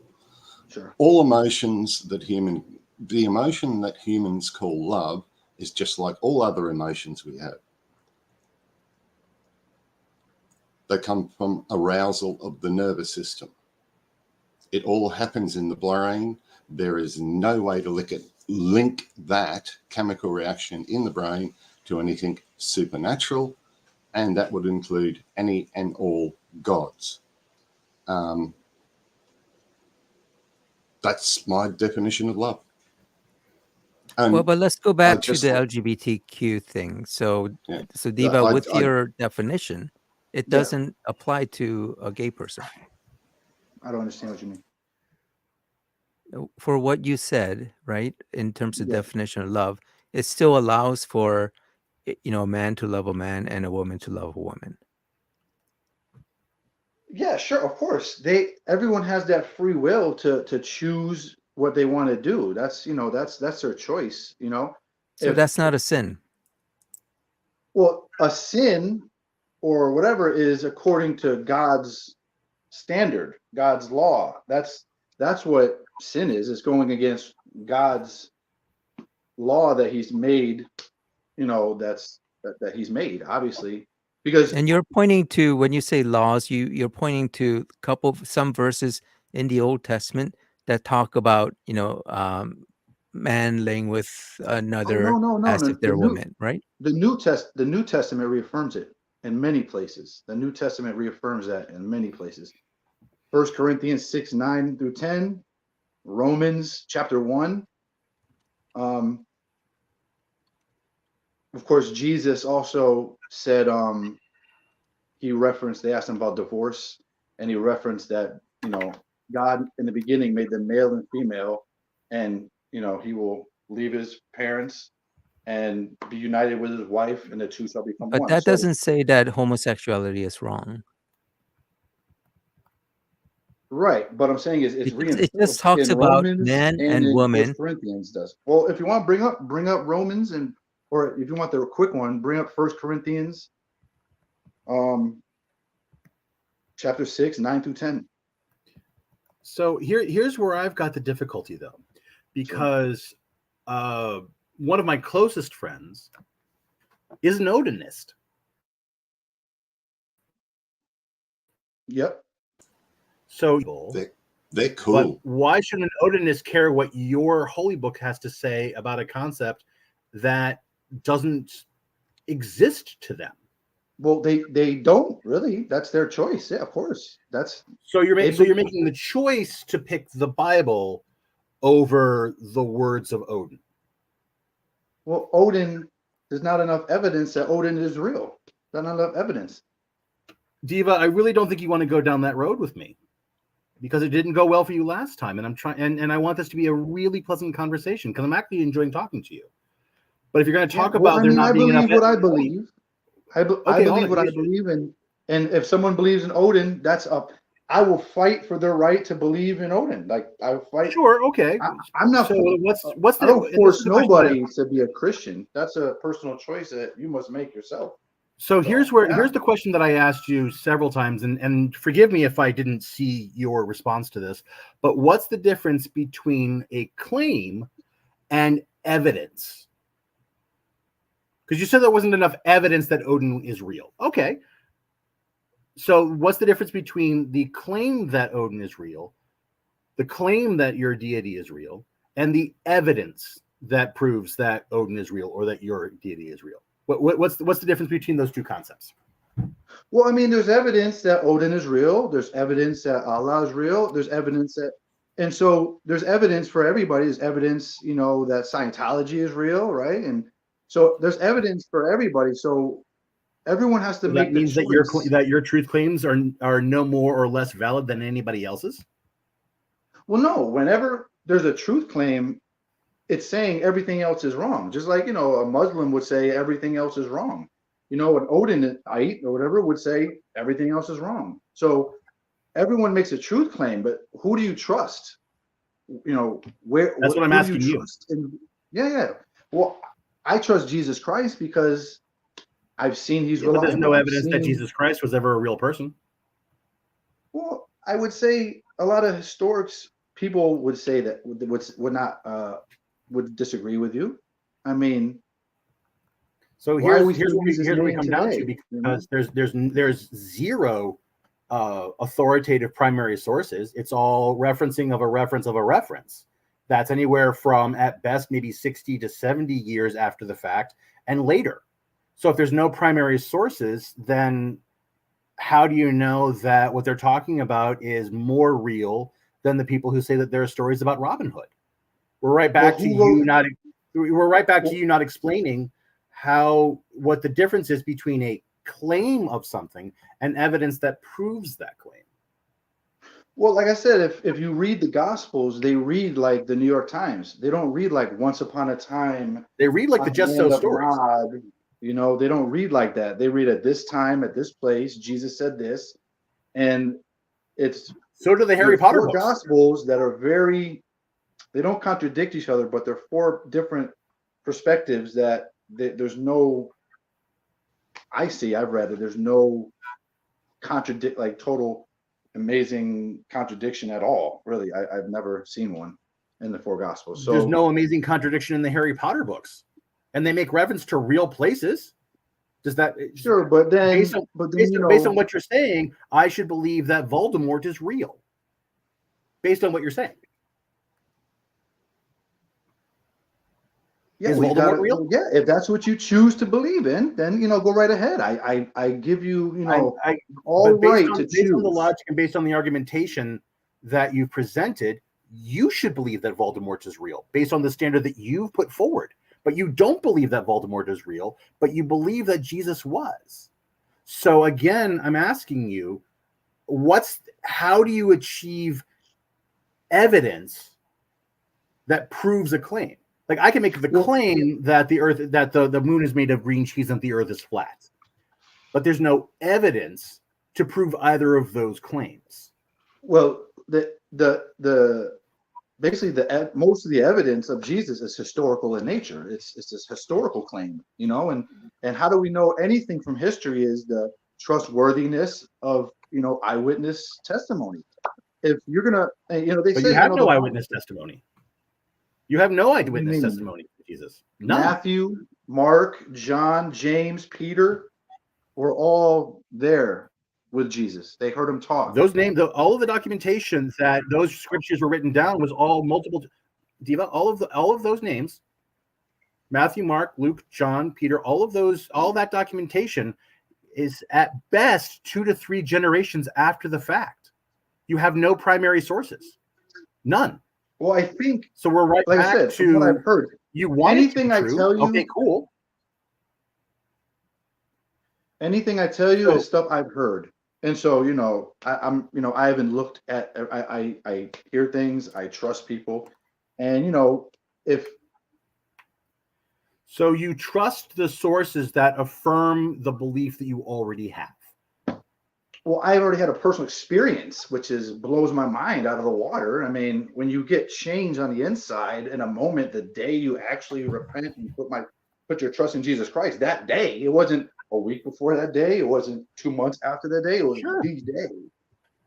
Speaker 6: Sure.
Speaker 4: All emotions the emotion that humans call love is just like all other emotions we have. They come from arousal of the nervous system. It all happens in the brain. There is no way to link that chemical reaction in the brain to anything supernatural, and that would include any and all gods. That's my definition of love. And
Speaker 1: Well, but let's go
Speaker 4: I
Speaker 1: back to
Speaker 4: just,
Speaker 1: the LGBTQ thing. So,
Speaker 4: yeah,
Speaker 1: Diva, with
Speaker 4: I
Speaker 1: your definition, it
Speaker 6: Yeah.
Speaker 1: doesn't apply to a gay person.
Speaker 6: I don't understand what you mean.
Speaker 1: For what you said, right, in terms of
Speaker 6: Yeah.
Speaker 1: definition of love, it still allows for, a man to love a man and a woman to love a woman.
Speaker 6: Yeah, sure. Of course. Everyone has that free will to choose what they want to do. That's their choice,
Speaker 1: So
Speaker 6: If
Speaker 1: that's not a sin.
Speaker 6: well, a sin or whatever is according to God's standard, God's law. That's what sin is. It's going against God's law that he's made, that he's made, obviously. Because
Speaker 1: And you're pointing to, when you say laws, you're pointing to some verses in the Old Testament that talk about, man laying with
Speaker 6: oh no,
Speaker 1: another
Speaker 6: no, no,
Speaker 1: as
Speaker 6: no.
Speaker 1: if they're women, right?
Speaker 6: The New Testament reaffirms it in many places. The New Testament reaffirms that in many places. 1 Corinthians 6:9-10, Romans chapter 1. Of course, Jesus also said, they asked him about divorce, and he referenced that, God in the beginning made them male and female, and he will leave his parents and be united with his wife, and the two shall become
Speaker 1: But
Speaker 6: one.
Speaker 1: that
Speaker 6: So
Speaker 1: doesn't say that homosexuality is wrong.
Speaker 6: right, but I'm saying is it's
Speaker 1: It just
Speaker 6: reinforced
Speaker 1: talks
Speaker 6: in
Speaker 1: about
Speaker 6: Romans
Speaker 1: man
Speaker 6: and
Speaker 1: and
Speaker 6: in First
Speaker 1: woman.
Speaker 6: Corinthians does. Well, if you want to bring up Romans, or if you want the quick one, bring up First Corinthians, chapter 6:9-10.
Speaker 2: So here's where I've got the difficulty though, because one of my closest friends is an Odinist.
Speaker 6: Yep.
Speaker 2: So
Speaker 4: they're
Speaker 2: but
Speaker 4: cool.
Speaker 2: why should an Odinist care what your holy book has to say about a concept that doesn't exist to them?
Speaker 6: Well, they don't really. That's their choice. Yeah, of course.
Speaker 2: So you're making the choice to pick the Bible over the words of Odin.
Speaker 6: Well, Odin, there's not enough evidence that Odin is real. There's not enough evidence.
Speaker 2: Diva, I really don't think you want to go down that road with me, because it didn't go well for you last time, and I'm trying, and I want this to be a really pleasant conversation because I'm actually enjoying talking to you. But if you're going to talk about there not being enough,
Speaker 6: what I believe. I believe what I
Speaker 2: you should.
Speaker 6: believe, and if someone believes in Odin, that's up. I will fight for their right to believe in Odin. Like I will fight.
Speaker 2: Sure, okay.
Speaker 6: I'm not.
Speaker 2: So what's the?
Speaker 6: I don't
Speaker 2: this is
Speaker 6: force
Speaker 2: the question I have.
Speaker 6: nobody to be a Christian. That's a personal choice that you must make yourself.
Speaker 2: So here's the question that I asked you several times, and forgive me if I didn't see your response to this, but what's the difference between a claim and evidence? Because you said there wasn't enough evidence that Odin is real. Okay. So what's the difference between the claim that Odin is real, the claim that your deity is real, and the evidence that proves that Odin is real or that your deity is real? What's the difference between those two concepts?
Speaker 6: Well, I mean, there's evidence that Odin is real. There's evidence that Allah is real. There's evidence that, and so there's evidence for everybody. There's evidence, that Scientology is real, right? And so there's evidence for everybody. So everyone has to
Speaker 2: So
Speaker 6: make
Speaker 2: that means
Speaker 6: the choice.
Speaker 2: that your truth claims are no more or less valid than anybody else's.
Speaker 6: Well, no. Whenever there's a truth claim, it's saying everything else is wrong. Just like a Muslim would say everything else is wrong. An Odinite or whatever would say everything else is wrong. So everyone makes a truth claim, but who do you trust? Where?
Speaker 2: That's what I'm asking you.
Speaker 6: Yeah. Well, I trust Jesus Christ because I've seen he's reliable.
Speaker 2: But there's no evidence that Jesus Christ was ever a real person.
Speaker 6: Well, I would say a lot of historics people would say that would disagree with you. I mean,
Speaker 2: so here's what we come down to, because there's zero authoritative primary sources. It's all referencing of a reference of a reference. That's anywhere from, at best, maybe 60 to 70 years after the fact and later. So if there's no primary sources, then how do you know that what they're talking about is more real than the people who say that there are stories about Robin Hood? We're right back to you not explaining what the difference is between a claim of something and evidence that proves that claim.
Speaker 6: Well, like I said, if you read the Gospels, they read like the New York Times. They don't read like Once Upon a Time.
Speaker 2: They read like the Just So stories.
Speaker 6: God. They don't read like that. They read at this time, at this place, Jesus said this, and it's
Speaker 2: so do the Harry Potter books.
Speaker 6: Gospels that are they don't contradict each other, but they're four different perspectives that there's no. I've read it. There's no total amazing contradiction at all. Really, I've never seen one in the four Gospels. So
Speaker 2: there's no amazing contradiction in the Harry Potter books, and they make reference to real places. Does that
Speaker 6: sure? But then,
Speaker 2: based on what you're saying, I should believe that Voldemort is real. Based on what you're saying.
Speaker 6: Yeah,
Speaker 2: is Voldemort real?
Speaker 6: Yeah, if that's what you choose to believe in, then go right ahead. I give you all right to choose.
Speaker 2: Based on the logic and based on the argumentation that you've presented, you should believe that Voldemort is real based on the standard that you've put forward. But you don't believe that Voldemort is real, but you believe that Jesus was. So again, I'm asking you, how do you achieve evidence that proves a claim? Like, I can make the claim that the moon is made of green cheese and the earth is flat, but there's no evidence to prove either of those claims.
Speaker 6: Well, basically most of the evidence of Jesus is historical in nature. It's this historical claim, and how do we know anything from history is the trustworthiness of eyewitness testimony. If you're gonna, they say
Speaker 2: you have no eyewitness testimony. You have no eyewitness testimony of Jesus. None.
Speaker 6: Matthew, Mark, John, James, Peter were all there with Jesus. They heard him talk.
Speaker 2: Those names, all of the documentation that those scriptures were written down was all multiple. Diva, all of those names, Matthew, Mark, Luke, John, Peter, all that documentation is at best 2 to 3 generations after the fact. You have no primary sources. None.
Speaker 6: Well, I think
Speaker 2: so. We're right
Speaker 6: like
Speaker 2: back
Speaker 6: I said,
Speaker 2: to
Speaker 6: what I've heard.
Speaker 2: You want
Speaker 6: anything I tell you?
Speaker 2: Okay, cool.
Speaker 6: Anything I tell you is stuff I've heard, and so I haven't looked at. I hear things. I trust people, and if.
Speaker 2: So you trust the sources that affirm the belief that you already have.
Speaker 6: Well, I've already had a personal experience, which blows my mind out of the water. I mean, when you get change on the inside in a moment, the day you actually repent and put your trust in Jesus Christ, that day, it wasn't a week before that day, it wasn't 2 months after that day, it was the day.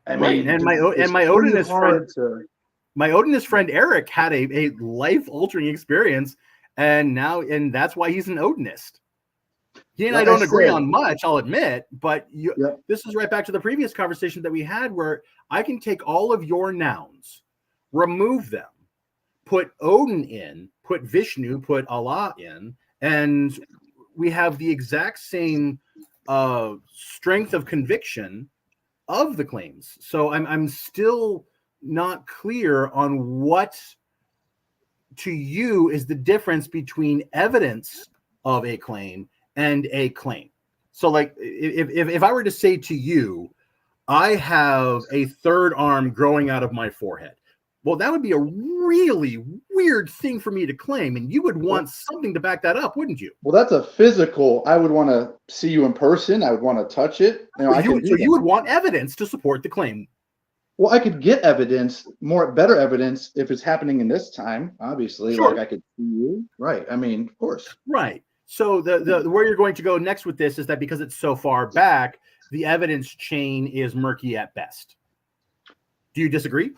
Speaker 6: I mean,
Speaker 2: and my Odinist friend Eric had a life altering experience, and that's why he's an Odinist. He and
Speaker 6: Like
Speaker 2: I don't
Speaker 6: I
Speaker 2: agree
Speaker 6: said-
Speaker 2: on much, I'll admit, but
Speaker 6: Yep.
Speaker 2: this is right back to the previous conversation that we had where I can take all of your nouns, remove them, put Odin in, put Vishnu, put Allah in, and we have the exact same strength of conviction of the claims. So I'm still not clear on what to you is the difference between evidence of a claim and a claim. So like if I were to say to you, I have a third arm growing out of my forehead, well, that would be a really weird thing for me to claim, and you would want something to back that up, wouldn't you?
Speaker 6: Well, that's a physical. I would want to see you in person. I would want to touch it. You know,
Speaker 2: You would want evidence to support the claim.
Speaker 6: Well, I could get evidence, better evidence, if it's happening in this time. Obviously,
Speaker 2: Sure.
Speaker 6: like I could see you, right? I mean, of course.
Speaker 2: Right. So the where you're going to go next with this is that because it's so far back, the evidence chain is murky at best. Do you disagree?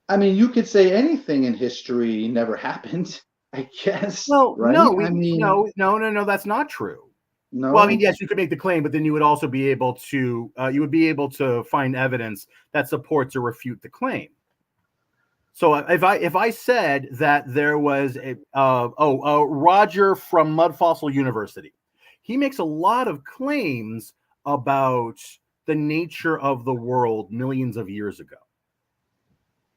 Speaker 6: I mean, you could say anything in history never happened, I guess.
Speaker 2: Well,
Speaker 6: right?
Speaker 2: no,
Speaker 6: I mean,
Speaker 2: no, that's not true.
Speaker 6: no.
Speaker 2: Well, I mean, yes, you could make the claim, but then you would also be able to find evidence that supports or refute the claim. So if I said that there was a Roger from Mud Fossil University, he makes a lot of claims about the nature of the world millions of years ago.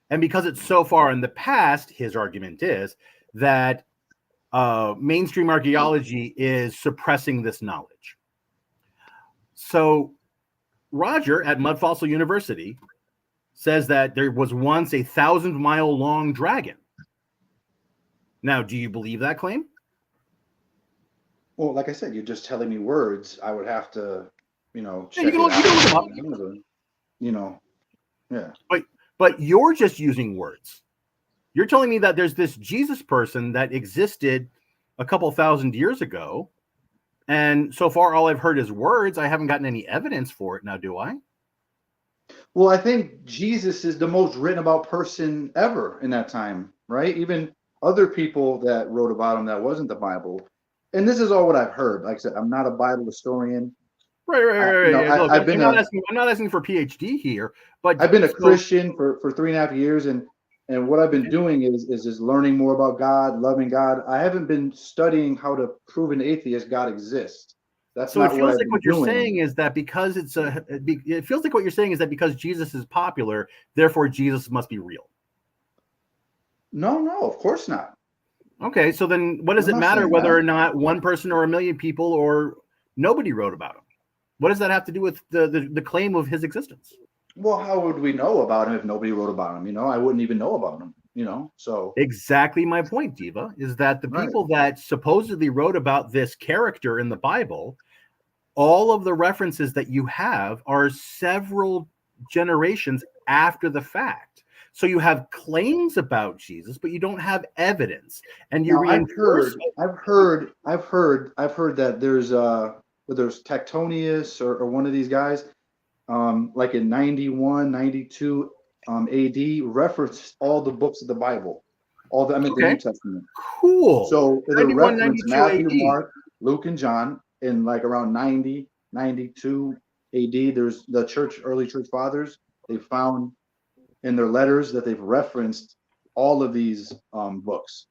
Speaker 2: And because it's so far in the past, his argument is that mainstream archaeology is suppressing this knowledge. So Roger at Mud Fossil University says that there was once a 1,000-mile-long dragon. Now, do you believe that claim?
Speaker 6: Well, like I said, you're just telling me words. I would have to, check
Speaker 2: you can look them up.
Speaker 6: Yeah.
Speaker 2: But you're just using words. You're telling me that there's this Jesus person that existed a couple thousand years ago, and so far all I've heard is words. I haven't gotten any evidence for it. Now, do I?
Speaker 6: Well, I think Jesus is the most written about person ever in that time, right? Even other people that wrote about him that wasn't the Bible. And this is all what I've heard. Like I said, I'm not a Bible historian.
Speaker 2: Right. Look,
Speaker 6: I'm
Speaker 2: not asking for PhD here, but
Speaker 6: I've been a Christian for 3.5 years, and what I've been doing is just learning more about God, loving God. I haven't been studying how to prove an atheist God exists. That's
Speaker 2: so
Speaker 6: not
Speaker 2: it feels like
Speaker 6: I've
Speaker 2: what
Speaker 6: been
Speaker 2: you're
Speaker 6: doing.
Speaker 2: saying is that because it feels like what you're saying is that because Jesus is popular, therefore Jesus must be real.
Speaker 6: No, of course not.
Speaker 2: Okay, so then what does it matter whether or not one person or a million people or nobody wrote about him? What does that have to do with the claim of his existence?
Speaker 6: Well, how would we know about him if nobody wrote about him? I wouldn't even know about him, so.
Speaker 2: Exactly my point, Diva, is that the people that supposedly wrote about this character in the Bible, all of the references that you have are several generations after the fact. So you have claims about Jesus, but you don't have evidence. And you reinforce.
Speaker 6: I've heard that there's whether it's Tectonius or one of these guys, like in 91, 92 AD, referenced all the books of the Bible, the New Testament.
Speaker 2: Cool.
Speaker 6: So they reference Matthew,
Speaker 2: AD.
Speaker 6: Mark, Luke, and John in like around 90, 92 AD. There's the early church fathers. They found in their letters that they've referenced all of these books.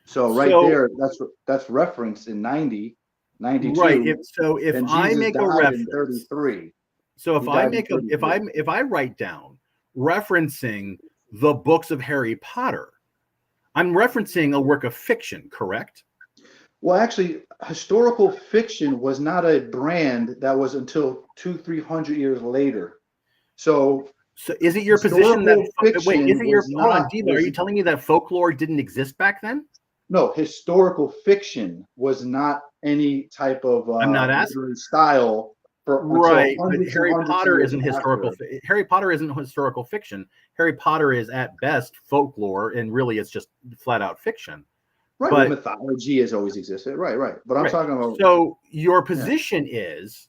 Speaker 6: So there, that's referenced in 90, 92.
Speaker 2: Right. If I make a reference,
Speaker 6: 33.
Speaker 2: So if I write down referencing the books of Harry Potter, I'm referencing a work of fiction, correct?
Speaker 6: Well, actually, historical fiction was not a brand that was until 200-300 years later. So
Speaker 2: is it your position that hold on, Diva, are you telling me that folklore didn't exist back then?
Speaker 6: No, historical fiction was not any type of
Speaker 2: I'm not asking
Speaker 6: style.
Speaker 2: Right, but Harry Potter isn't historical. Harry Potter isn't historical fiction. Harry Potter is at best folklore, and really, it's just flat out fiction.
Speaker 6: Right, but mythology has always existed. Right. But I'm talking about.
Speaker 2: So your position is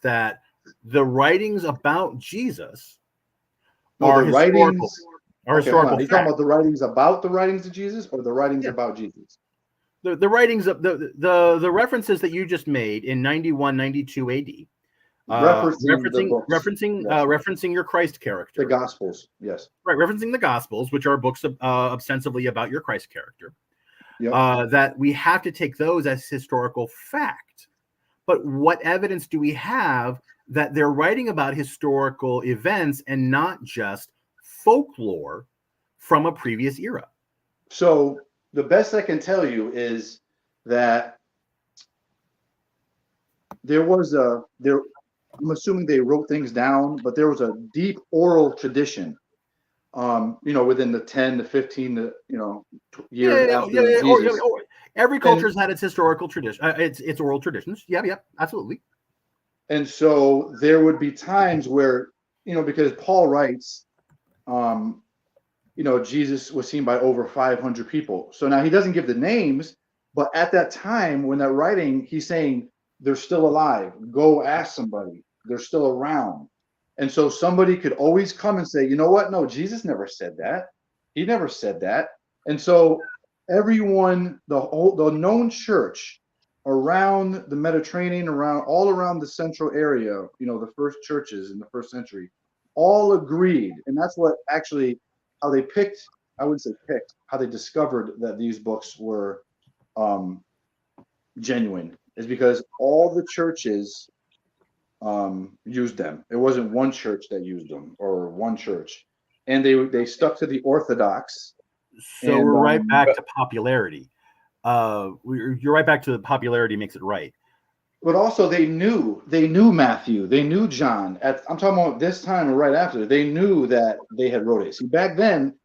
Speaker 2: that the writings about Jesus are historical.
Speaker 6: Are you talking about the writings about the writings of Jesus, or the writings about Jesus?
Speaker 2: The writings of the references that you just made in 91, 92 AD, referencing your Christ character,
Speaker 6: the Gospels, yes,
Speaker 2: right, referencing the Gospels, which are books ostensibly about your Christ character.
Speaker 6: Yep.
Speaker 2: That we have to take those as historical fact. But what evidence do we have that they're writing about historical events and not just folklore from a previous era?
Speaker 6: So the best I can tell you is that I'm assuming they wrote things down, but there was a deep oral tradition, within the 10 to 15 years after Jesus.
Speaker 2: Every culture's had its historical tradition, its oral traditions. Yeah, absolutely.
Speaker 6: And so there would be times where, because Paul writes, Jesus was seen by over 500 people. So now he doesn't give the names, but at that time when they're writing, he's saying they're still alive. Go ask somebody. They're still around. And so somebody could always come and say, you know what? No, Jesus never said that. He never said that. And so everyone, the known church around the Mediterranean, all around the central area, the first churches in the first century, all agreed. And that's what actually how they picked, I wouldn't say picked, how they discovered that these books were genuine, is because all the churches used them. It wasn't one church that used them or one church. And they stuck to the Orthodox.
Speaker 2: So we're right back to popularity. You're right back to the popularity makes it right.
Speaker 6: But also they knew Matthew, they knew John. I'm talking about this time or right after. They knew that they had wrote it. See, back then,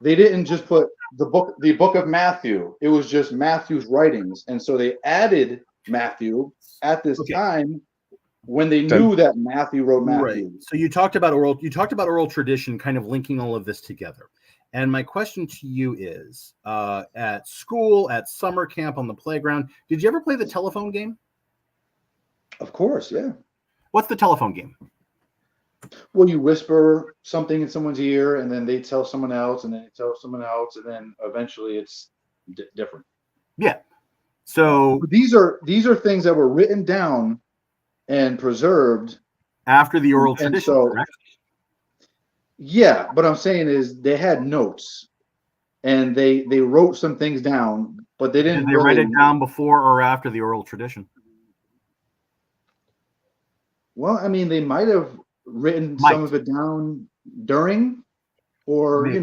Speaker 6: they didn't just put the book of Matthew. It was just Matthew's writings, and so they added Matthew at this time when they knew that Matthew wrote Matthew.
Speaker 2: Right. So you talked about oral tradition, kind of linking all of this together. And my question to you is, at school, at summer camp, on the playground, did you ever play the telephone game?
Speaker 6: Of course, yeah.
Speaker 2: What's the telephone game?
Speaker 6: Well, you whisper something in someone's ear, and then they tell someone else, and then they tell someone else, and then eventually it's different. Yeah.
Speaker 2: So
Speaker 6: but these are things that were written down and preserved
Speaker 2: after the oral tradition. So, correct?
Speaker 6: Yeah, but I'm saying is they had notes, and they wrote some things down, but they didn't.
Speaker 2: Did they write it down before or after the oral tradition?
Speaker 6: Well, I mean, they might have written some of it down during, or maybe.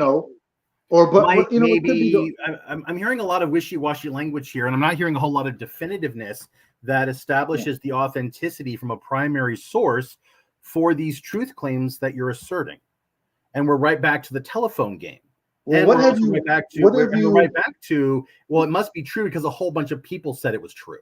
Speaker 2: Maybe I'm hearing a lot of wishy-washy language here, and I'm not hearing a whole lot of definitiveness that establishes the authenticity from a primary source for these truth claims that you're asserting. And we're right back to the telephone game. Well, and right back to it must be true because a whole bunch of people said it was true.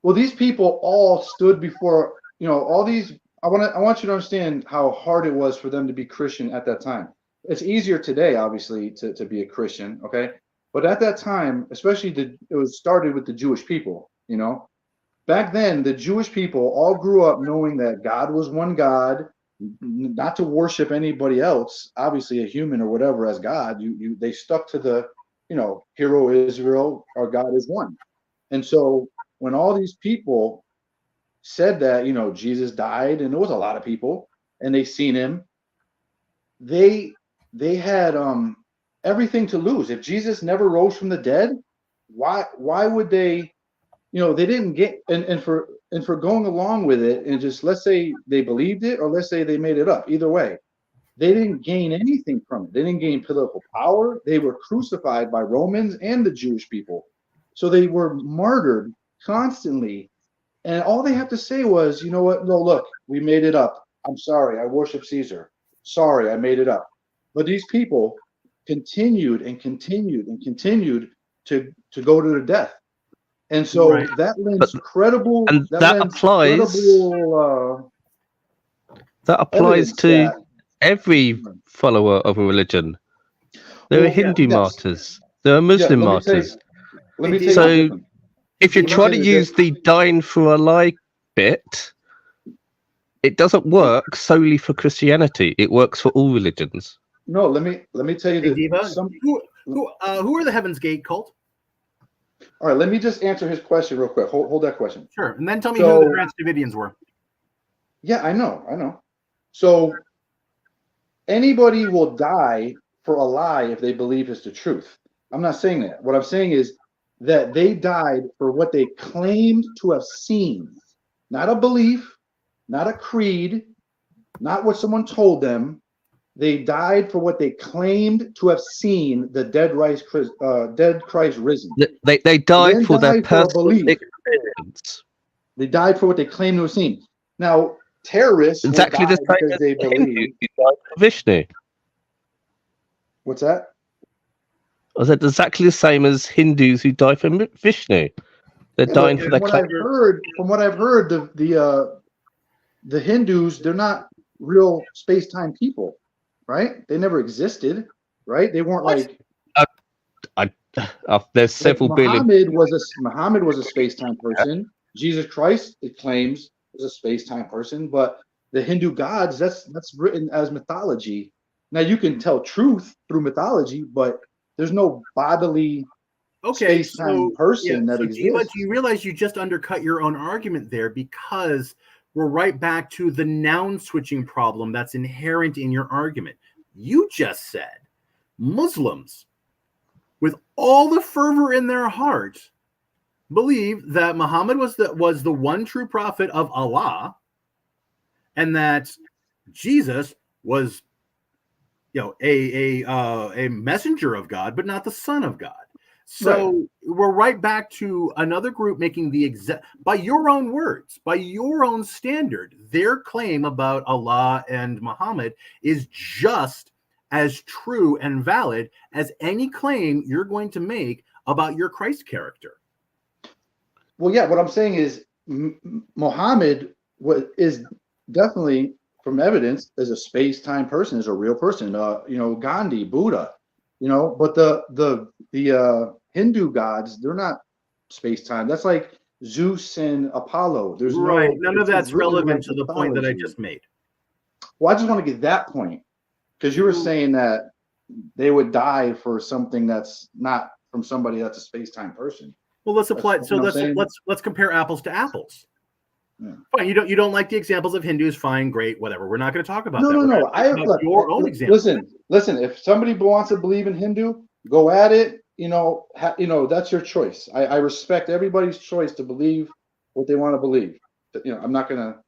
Speaker 6: Well, these people all stood before, all these. I want you to understand how hard it was for them to be Christian at that time. It's easier today, obviously, to be a Christian, okay? But at that time, especially it was started with the Jewish people, Back then, the Jewish people all grew up knowing that God was one God, not to worship anybody else, obviously a human or whatever as God. They stuck to the, Hear O Israel, our God is one. And so when all these people said that, Jesus died, and there was a lot of people, and they seen him, they had everything to lose. If Jesus never rose from the dead, why would they? They didn't get and for going along with it, and just let's say they believed it or let's say they made it up. Either way, they didn't gain anything from it. They didn't gain political power. They were crucified by Romans and the Jewish people, so they were martyred constantly. And all they have to say was, you know what? No, look, we made it up. I'm sorry. I worship Caesar. Sorry, I made it up. But these people continued and continued and continued to go to their death. And so that lends credible.
Speaker 3: And that applies to every follower of a religion. There are Hindu martyrs. There are Muslim martyrs.
Speaker 6: Let me tell you.
Speaker 3: If you're trying to use the dying for a lie bit, it doesn't work solely for Christianity. It works for all religions.
Speaker 6: No, let me tell you
Speaker 2: Diva, who are the Heaven's Gate cult?
Speaker 6: All right, let me just answer his question real quick. Hold that question.
Speaker 2: Sure. And then tell me
Speaker 6: So-
Speaker 2: who the Trans Davidians were.
Speaker 6: Yeah, I know. So anybody will die for a lie if they believe it's the truth. I'm not saying that. What I'm saying is that they died for what they claimed to have seen, not a belief, not a creed, not what someone told them. They died for what they claimed to have seen, the dead Christ risen.
Speaker 3: They died
Speaker 6: then
Speaker 3: for their
Speaker 6: died for a
Speaker 3: personal
Speaker 6: belief.
Speaker 3: experience.
Speaker 6: They died for what they claimed to have seen. Now, terrorists
Speaker 3: Exactly
Speaker 6: will
Speaker 3: the
Speaker 6: die
Speaker 3: same
Speaker 6: because
Speaker 3: as
Speaker 6: they
Speaker 3: the Hindus
Speaker 6: believe.
Speaker 3: who died for Vishnu.
Speaker 6: What's that?
Speaker 3: I said exactly the same as Hindus who die for Vishnu. They're
Speaker 6: Yeah,
Speaker 3: dying
Speaker 6: but
Speaker 3: for their
Speaker 6: from
Speaker 3: claim.
Speaker 6: what I've heard, the Hindus, they're not real space-time people, right? They never existed, right? They weren't
Speaker 2: What?
Speaker 3: There's
Speaker 6: like
Speaker 3: several billion.
Speaker 6: Muhammad was a space-time person. Jesus Christ, it claims, was a space-time person, but the Hindu gods, that's written as mythology. Now you can tell truth through mythology, but there's no bodily
Speaker 2: Okay,
Speaker 6: space-time person that
Speaker 2: so Diva,
Speaker 6: exists.
Speaker 2: do you realize you just undercut your own argument there, because we're right back to the noun switching problem that's inherent in your argument. You just said Muslims, with all the fervor in their heart, believe that Muhammad was the one true prophet of Allah, and that Jesus was, a messenger of God, but not the Son of God. So we're right back to another group making the exact, by your own words, by your own standard, their claim about Allah and Muhammad is just as true and valid as any claim you're going to make about your Christ character.
Speaker 6: Well, yeah, what I'm saying is Muhammad is definitely, from evidence, is a space-time person, is a real person. Gandhi, Buddha, but the Hindu gods, they're not space-time. That's like Zeus and Apollo. There's
Speaker 2: right. None of that's
Speaker 6: really
Speaker 2: relevant
Speaker 6: like
Speaker 2: to the point that I
Speaker 6: mythology.
Speaker 2: just made.
Speaker 6: Well, I just want to get that point, because you were saying that they would die for something that's not from somebody that's a space-time person.
Speaker 2: Well, let's apply.
Speaker 6: That's
Speaker 2: So
Speaker 6: what I'm saying.
Speaker 2: let's compare apples to apples.
Speaker 6: Yeah.
Speaker 2: Fine. You don't like the examples of Hindus. Fine, great, whatever. We're not going to talk about that.
Speaker 6: No.
Speaker 2: We're gonna talk about your own example.
Speaker 6: Listen. If somebody wants to believe in Hindu, go at it. That's your choice. I respect everybody's choice to believe what they want to believe. I'm not gonna.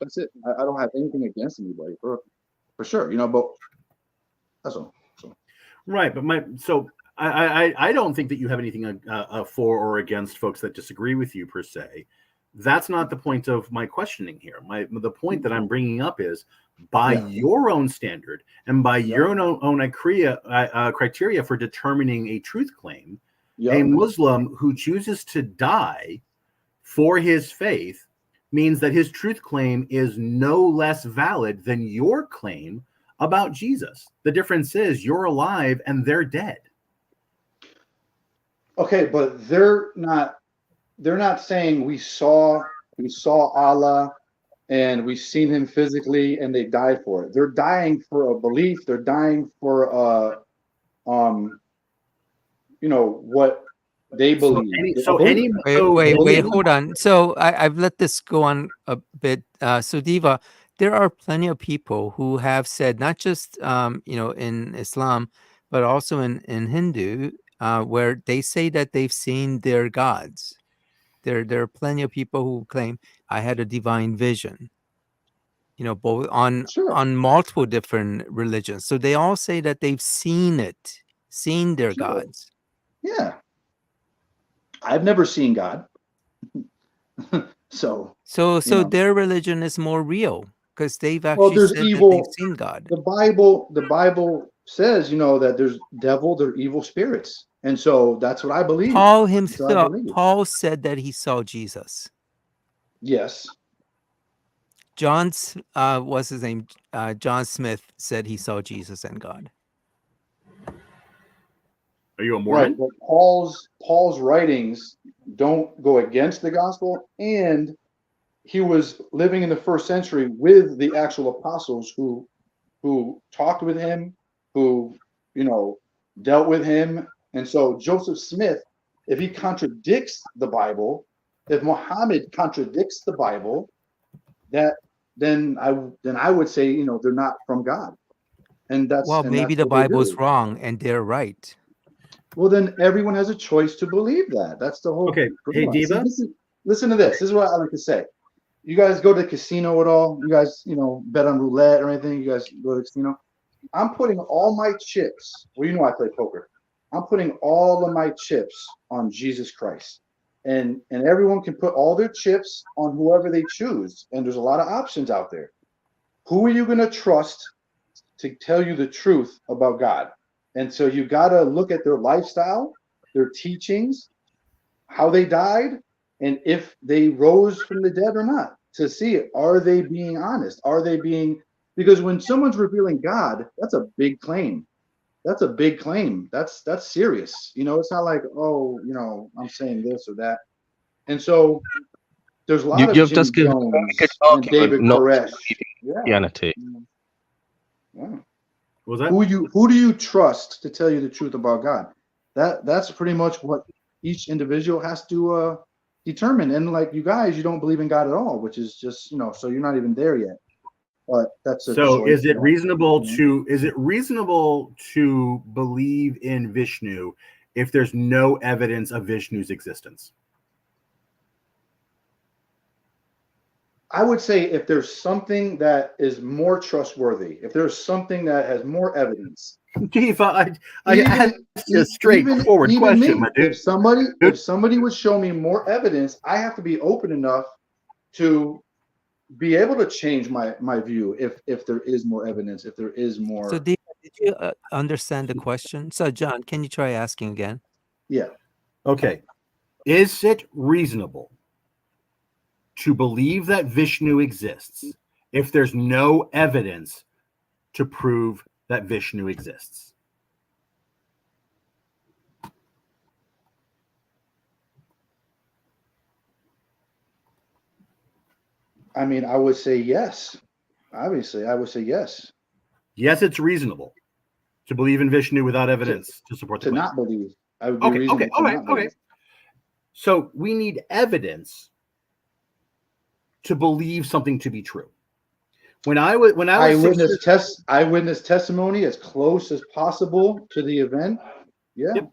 Speaker 6: That's it. I don't have anything against anybody for sure. But that's all. So.
Speaker 2: Right, but I don't think that you have anything for or against folks that disagree with you per se. That's not the point of my questioning here. The point that I'm bringing up is, by your own standard and by your own criteria for determining a truth claim, a Muslim who chooses to die for his faith means that his truth claim is no less valid than your claim about Jesus. The difference is you're alive and they're dead.
Speaker 6: Okay, but they're not saying we saw Allah and we've seen him physically and they died for it. They're dying for a belief. They're dying for what they believe.
Speaker 1: Wait, hold on. So I've let this go on a bit. So Diva, there are plenty of people who have said, not just in Islam, but also in Hindu, where they say that they've seen their gods. There are plenty of people who claim I had a divine vision. Both on multiple different religions. So they all say that they've seen their gods.
Speaker 6: Yeah. I've never seen God. So
Speaker 1: their religion is more real because they've actually said
Speaker 6: evil,
Speaker 1: that they've seen God.
Speaker 6: The Bible says, that there's they're evil spirits. And so that's what I believe.
Speaker 1: Paul himself, Paul said that he saw Jesus.
Speaker 6: Yes.
Speaker 1: What's his name? John Smith said he saw Jesus and God.
Speaker 2: Are you a Mormon?
Speaker 6: Right, but Paul's writings don't go against the gospel, and he was living in the first century with the actual apostles who talked with him, who dealt with him. And so Joseph Smith If he contradicts the Bible, if Muhammad contradicts the Bible, then I would say, you know, they're not from God. And that's
Speaker 1: maybe the
Speaker 6: what they
Speaker 1: Bible's
Speaker 6: do.
Speaker 1: wrong and they're right.
Speaker 6: Well, then everyone has a choice to believe that. That's the whole.
Speaker 2: Okay. Hey, Diva.
Speaker 6: Listen to this. This is what I like to say. You guys go to the casino at all? You guys, you know, bet on roulette or anything? You guys go to the casino? I'm putting all my chips. Well, you know I play poker. I'm putting all of my chips on Jesus Christ. And everyone can put all their chips on whoever they choose. And there's a lot of options out there. Who are you going to trust to tell you the truth about God? And so you got to look at their lifestyle, their teachings, how they died, and if they rose from the dead or not, to see it. Are they being honest? Are they being, because when someone's revealing God, that's a big claim. That's a big claim. That's serious. You know, it's not like, oh, you know, I'm saying this or that. And so there's a lot of
Speaker 3: You've
Speaker 6: Jim
Speaker 3: just given
Speaker 6: Jones
Speaker 3: a good
Speaker 6: and David
Speaker 3: argument not
Speaker 6: Koresh.
Speaker 3: to
Speaker 6: Yeah.
Speaker 3: Christianity.
Speaker 6: Yeah.
Speaker 2: Was that?
Speaker 6: Who do you trust to tell you the truth about God? That's pretty much what each individual has to determine. And like you guys, you don't believe in God at all, which is just, you know, so you're not even there yet. But that's a
Speaker 2: So
Speaker 6: choice,
Speaker 2: is it reasonable
Speaker 6: Mhm.
Speaker 2: to believe in Vishnu if there's no evidence of Vishnu's existence?
Speaker 6: I would say if there's something that is more trustworthy, if there's something that has more evidence.
Speaker 2: Diva, I asked you a straightforward
Speaker 6: even
Speaker 2: question,
Speaker 6: me,
Speaker 2: my dude.
Speaker 6: if somebody would show me more evidence, I have to be open enough to be able to change my view if there is more evidence, if there is more.
Speaker 1: So did you understand the question? So John, can you try asking again?
Speaker 6: Yeah.
Speaker 2: Okay. Is it reasonable to believe that Vishnu exists if there's no evidence to prove that Vishnu exists?
Speaker 6: I mean, I would say yes. Obviously, I would say yes.
Speaker 2: Yes, it's reasonable to believe in Vishnu without evidence to support the
Speaker 6: To
Speaker 2: claim.
Speaker 6: not believe. I would be
Speaker 2: Okay,
Speaker 6: reasonable
Speaker 2: okay,
Speaker 6: to
Speaker 2: all right,
Speaker 6: not believe.
Speaker 2: okay. So we need evidence to believe something to be true. When I was
Speaker 6: eyewitness testimony as close as possible to the event. Yeah.
Speaker 2: Yep.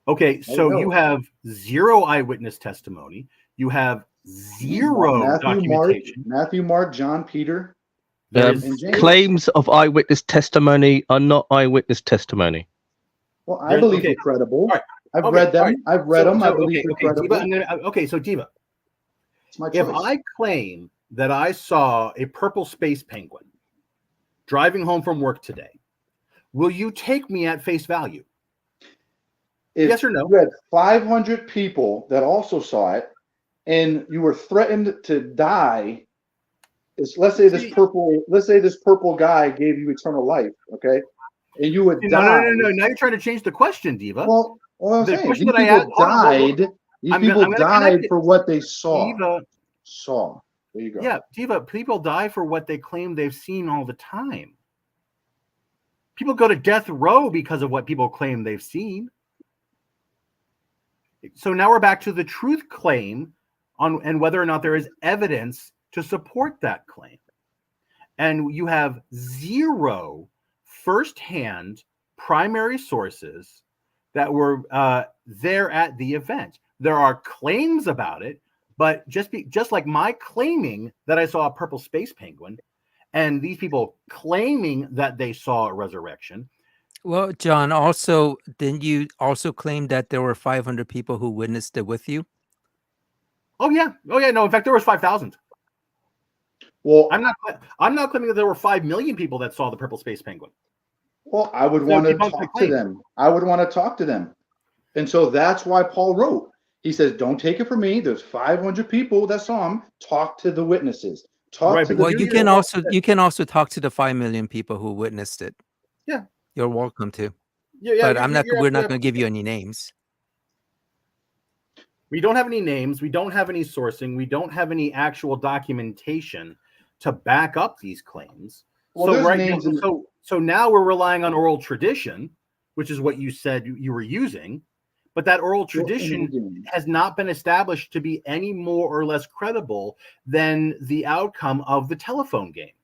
Speaker 2: Okay, so you have zero eyewitness testimony. You have zero documentation.
Speaker 6: Matthew, Mark, John, Peter.
Speaker 3: Claims of eyewitness testimony are not eyewitness testimony.
Speaker 6: Well, I believe they're credible. Right. I've read them. Right. I've read them. I believe they're credible.
Speaker 2: Diva, so Diva,
Speaker 6: it's my choice.
Speaker 2: If I claim that I saw a purple space penguin driving home from work today, will you take me at face value? Yes or no?
Speaker 6: You had 500 people that also saw it, and you were threatened to die. Let's say this purple guy gave you eternal life, okay? And you would die.
Speaker 2: No. Now you're trying to change the question, Diva.
Speaker 6: Well, I'm saying these people died for what they saw.
Speaker 2: Diva,
Speaker 6: there you go.
Speaker 2: Yeah, Diva, people die for what they claim they've seen all the time. People go to death row because of what people claim they've seen. So now we're back to the truth claim and whether or not there is evidence to support that claim. And you have zero firsthand primary sources that were there at the event. There are claims about it, but just like my claiming that I saw a purple space penguin and these people claiming that they saw a resurrection.
Speaker 1: Well, John, also, didn't you also claim that there were 500 people who witnessed it with you?
Speaker 2: Oh yeah. No, in fact, there was 5,000.
Speaker 6: Well,
Speaker 2: I'm not claiming that there were 5 million people that saw the purple space penguin.
Speaker 6: Well, I would want to talk to them. I would want to talk to them. And so that's why Paul wrote. He says, don't take it from me. There's 500 people that saw him. Talk to the witnesses.
Speaker 1: You can also talk to the 5 million people who witnessed it.
Speaker 2: Yeah.
Speaker 1: You're welcome to.
Speaker 2: Yeah,
Speaker 1: but we're not going to give you any names.
Speaker 2: We don't have any names. We don't have any sourcing. We don't have any actual documentation to back up these claims. Well, so now we're relying on oral tradition, which is what you said you were using. but that oral
Speaker 6: Well, in the
Speaker 2: tradition
Speaker 6: beginning.
Speaker 2: has not been established to be any more or less credible than the outcome of the telephone game.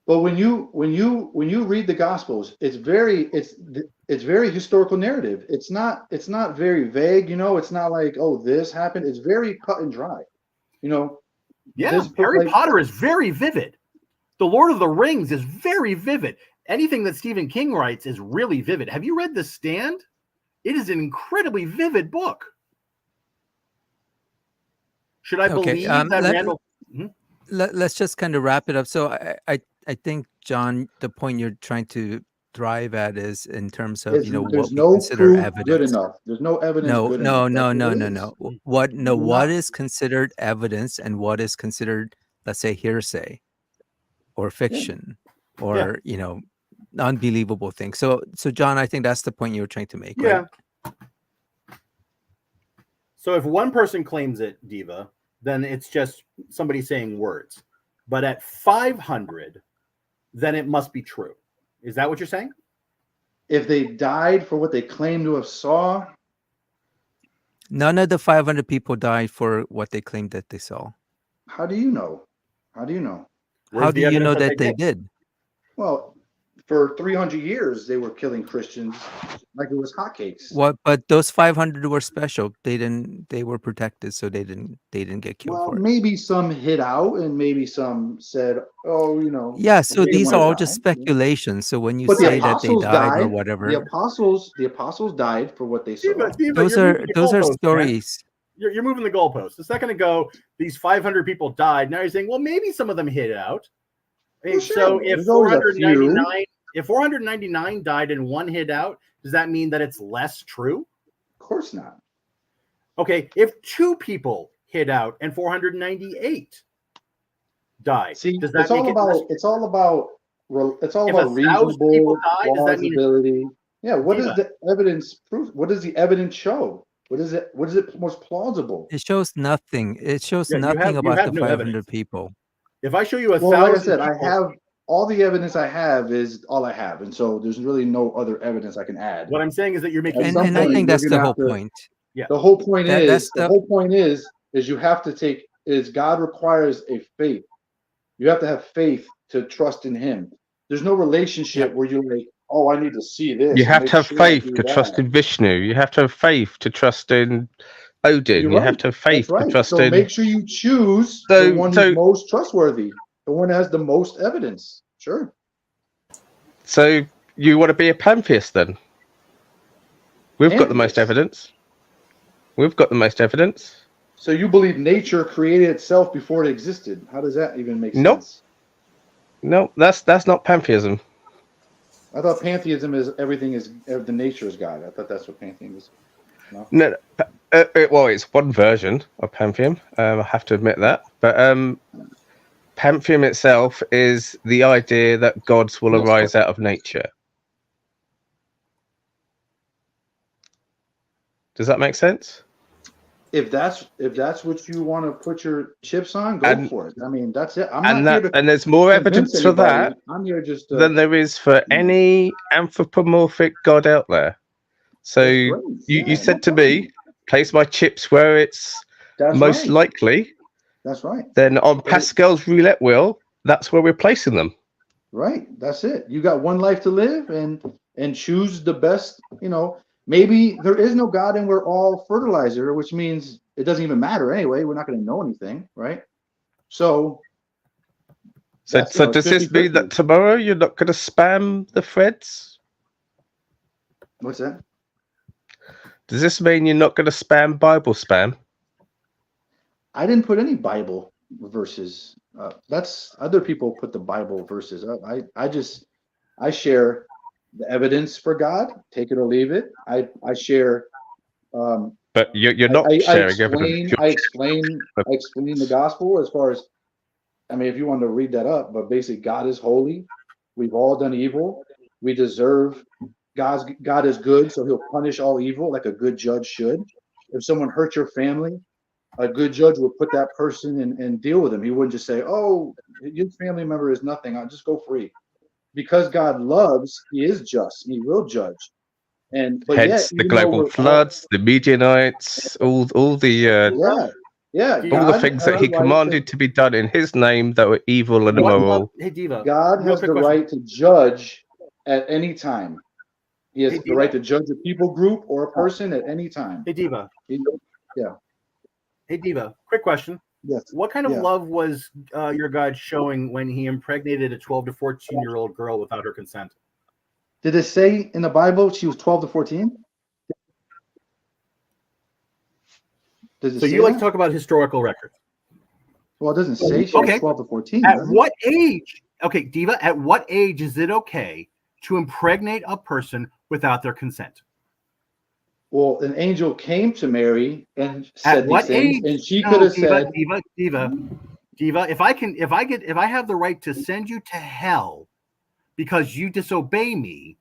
Speaker 6: Well, when you read the Gospels, it's very historical narrative. It's not very vague. It's not like, oh, this happened. It's very cut and dry.
Speaker 2: Yeah, Harry Potter is very vivid. The Lord of the Rings is very vivid. Anything that Stephen King writes is really vivid. Have you read The Stand? It is an incredibly vivid book. Should I believe that Randall?
Speaker 1: Let's just kind of wrap it up. So I think, John, the point you're trying to drive at is in terms of what we consider evidence.
Speaker 6: Good enough. There's no evidence.
Speaker 1: No. What is considered evidence and what is considered, let's say, hearsay or fiction or unbelievable things. So John, I think that's the point you were trying to make.
Speaker 2: Yeah.
Speaker 1: Right?
Speaker 2: So if one person claims it, Diva, then it's just somebody saying words. But at 500, then it must be true. Is that what you're saying?
Speaker 6: If they died for what they claim to have saw,
Speaker 1: none of the 500 people died for what they claimed that they saw.
Speaker 6: How do you know? How do you know
Speaker 1: that they did?
Speaker 6: Well, for 300 years, they were killing Christians like it was hotcakes.
Speaker 1: But those 500 were special. They were protected, so they didn't get killed for it.
Speaker 6: Maybe some hid out, and maybe some said, "Oh,
Speaker 1: Yeah, so these are all just speculations. So when you say that they died or whatever,
Speaker 6: the apostles died for what they saw.
Speaker 1: Those are stories.
Speaker 2: Man. You're moving the goalposts. A second ago, these 500 people died. Now you're saying, well, maybe some of them hid out. Well, sure. So if 499 died and one hid out, does that mean that it's less true?
Speaker 6: Of course not.
Speaker 2: Okay, if 2 people hid out and 498 died,
Speaker 6: see,
Speaker 2: does that
Speaker 6: it's all about reasonable plausibility. Yeah, what does the evidence prove? What does the evidence show? What is it most plausible?
Speaker 1: It shows nothing. It shows nothing about the 500 evidence. People.
Speaker 2: If I show you 1,000,
Speaker 6: like I said, I have all the evidence I have is all I have, and so there's really no other evidence I can add.
Speaker 2: What I'm saying is that you're making,
Speaker 1: and I think that's the whole point.
Speaker 6: Yeah, the whole point is you have to take God requires a faith. You have to have faith to trust in Him. There's no relationship where you're like, oh, I need to see this.
Speaker 3: You have to have faith to trust in Vishnu. You have to have faith to trust in Odin. You have to have faith to trust in.
Speaker 6: So make sure you choose the one who's most trustworthy, the one that has the most evidence. Sure.
Speaker 3: So you want to be a pantheist then? We've got the most evidence.
Speaker 6: So you believe nature created itself before it existed? How does that even make sense?
Speaker 3: No, that's not pantheism.
Speaker 6: I thought pantheism is everything is the nature is God. I thought that's what pantheism is.
Speaker 3: No, well, it's one version of pantheism. I have to admit that, but pantheism itself is the idea that gods will arise out of nature. Does that make sense?
Speaker 6: If that's what you want to put your chips on, go for it. I mean, that's it.
Speaker 3: And there's more evidence for that than there is for any anthropomorphic god out there. So you said to me, place my chips where it's most likely.
Speaker 6: That's right.
Speaker 3: Then on Pascal's roulette wheel, that's where we're placing them.
Speaker 6: Right. That's it. You got one life to live and choose the best, Maybe there is no God and we're all fertilizer, which means it doesn't even matter anyway. We're not going to know anything, right? So
Speaker 3: does this mean that tomorrow you're not going to spam the threads?
Speaker 6: What's that?
Speaker 3: Does this mean you're not going to spam Bible spam?
Speaker 6: I didn't put any Bible verses. That's other people put the Bible verses up. I share the evidence for God, take it or leave it. I share.
Speaker 3: But you're not sharing evidence.
Speaker 6: I explain the gospel as far as, if you want to read that up, but basically God is holy. We've all done evil. We deserve God is good, so He'll punish all evil like a good judge should. If someone hurts your family, a good judge would put that person and deal with them. He wouldn't just say, "Oh, your family member is nothing. I'll just go free." Because God loves, He is just. He will judge. But
Speaker 3: Hence the global floods, the Midianites, all the things that he commanded to be done in his name that were evil and immoral.
Speaker 2: Hey, Diva.
Speaker 6: God
Speaker 2: real
Speaker 6: has
Speaker 2: quick
Speaker 6: the
Speaker 2: question.
Speaker 6: right to judge at any time. He has
Speaker 2: Hey,
Speaker 6: the
Speaker 2: Diva.
Speaker 6: right to judge a people group or a person at any time.
Speaker 2: Hey, Diva.
Speaker 6: Yeah.
Speaker 2: Hey, Diva. Quick question.
Speaker 6: Yes.
Speaker 2: What kind of love was your God showing when he impregnated a 12 to 14-year-old girl without her consent?
Speaker 6: Did it say in the Bible she was 12 to 14? Does it
Speaker 2: So
Speaker 6: say
Speaker 2: you like
Speaker 6: that?
Speaker 2: to talk about historical records.
Speaker 6: Well, it doesn't say she was 12 to 14.
Speaker 2: At
Speaker 6: does it?
Speaker 2: what age? Okay, Diva, at what age is it okay to impregnate a person without their consent?
Speaker 6: Well, an angel came to Mary and said
Speaker 2: At what
Speaker 6: these things,
Speaker 2: age?
Speaker 6: and she
Speaker 2: No,
Speaker 6: could have
Speaker 2: Diva,
Speaker 6: said,
Speaker 2: Diva, if I have the right to send you to hell because you disobey me,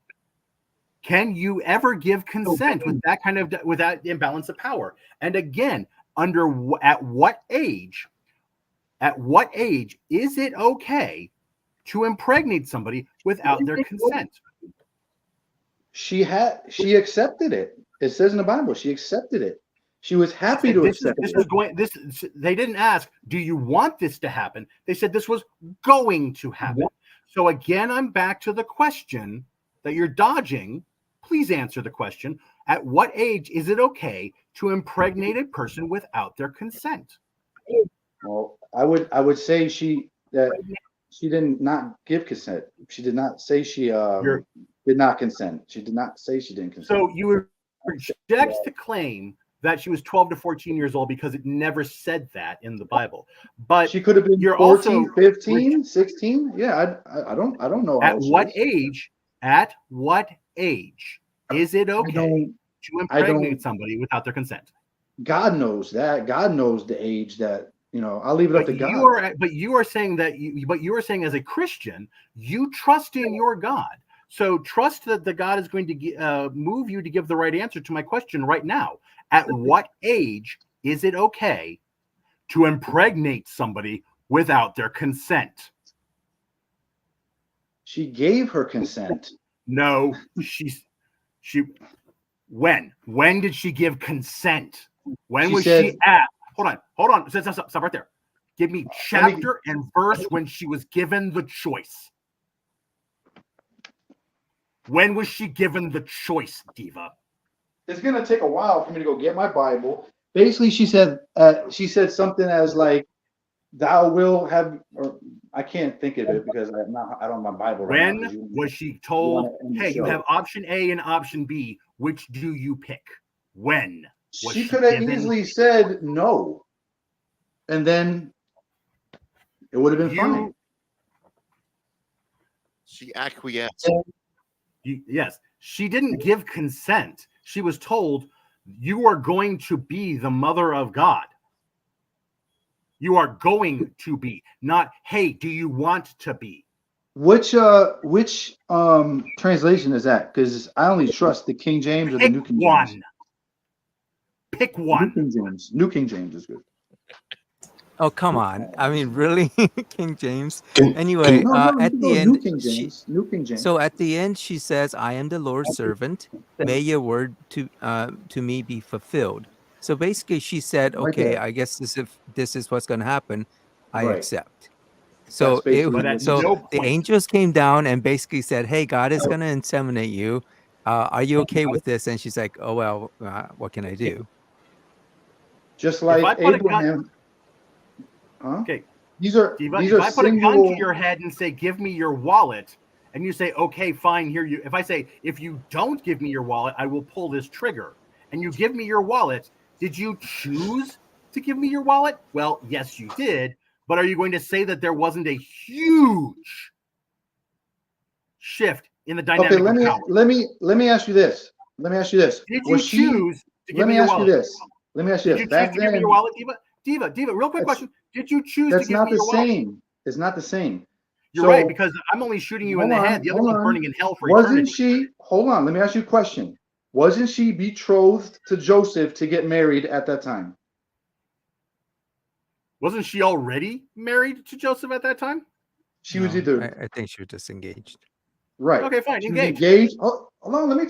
Speaker 2: can you ever give consent with that kind of with that imbalance of power? And again, at what age is it okay to impregnate somebody without their consent?
Speaker 6: she accepted it. It says in the Bible, she accepted it. She was happy to accept it.
Speaker 2: They didn't ask, do you want this to happen? They said this was going to happen. So again, I'm back to the question that you're dodging. Please answer the question. At what age is it okay to impregnate a person without their consent?
Speaker 6: Well, I would say she did not give consent. She did not say she did not consent. She did not say she didn't consent.
Speaker 2: So you reject the claim that she was 12 to 14 years old because it never said that in the Bible. But
Speaker 6: she could have been 14, 15, 16. Yeah, I don't know.
Speaker 2: At what age is it okay to impregnate somebody without their consent?
Speaker 6: God knows that. God knows the age that, I'll leave it up to God.
Speaker 2: But you are saying as a Christian, you trust in your God. So trust that the God is going to move you to give the right answer to my question right now. At what age is it okay to impregnate somebody without their consent?
Speaker 6: She gave her consent.
Speaker 2: No, when did she give consent? When was she asked? Hold on. Stop right there. Give me chapter and verse when she was given the choice. When was she given the choice, Diva?
Speaker 6: It's gonna take a while for me to go get my Bible. Basically, she said something as like, "Thou will have," or I can't think of it because I don't have my Bible right now.
Speaker 2: When was she told, "Hey, you have option A and option B. Which do you pick?" When?
Speaker 6: She could have easily said no, and then it would have been fine.
Speaker 5: She acquiesced.
Speaker 2: Yes, she didn't give consent. She was told, "You are going to be the mother of God. You are going to be, not, hey, do you want to be?"
Speaker 6: Which translation is that? Because I only trust the King James or the New King James.
Speaker 2: Pick one.
Speaker 6: New King James is good.
Speaker 1: Oh, come on. I mean, really? King James? Anyway, at the end,
Speaker 6: New King James.
Speaker 1: So at the end, she says, "I am the Lord's servant. May your word to me be fulfilled." So basically, she said, "Okay, I guess this is what's going to happen. I accept." So the angels came down and basically said, "Hey, God is going to inseminate you. Are you okay with this?" And she's like, "Oh well, what can I do?"
Speaker 6: Just like Abraham.
Speaker 2: Okay.
Speaker 6: These are
Speaker 2: Diva, if I put a gun to your head and say, "Give me your wallet," and you say, "Okay, fine, here you." If I say, "If you don't give me your wallet, I will pull this trigger," and you give me your wallet, did you choose to give me your wallet? Well, yes, you did. But are you going to say that there wasn't a huge shift in the dynamic of power?
Speaker 6: Let me ask you this.
Speaker 2: Did you choose to give me your wallet?
Speaker 6: Let me ask you this.
Speaker 2: Did you choose to give me your wallet, Diva? Diva, real quick question. Did you choose to give me your wallet?
Speaker 6: That's not the same. It's not the same.
Speaker 2: You're right, because I'm only shooting you in the head. The other one's burning in hell for eternity.
Speaker 6: Hold on, let me ask you a question. Wasn't she betrothed to Joseph to get married at that time?
Speaker 2: Wasn't she already married to Joseph at that time?
Speaker 6: She was either.
Speaker 1: I think she was disengaged.
Speaker 6: Right.
Speaker 2: Okay, fine.
Speaker 6: She was
Speaker 2: Engaged.
Speaker 6: engaged. Oh, hold on. Let me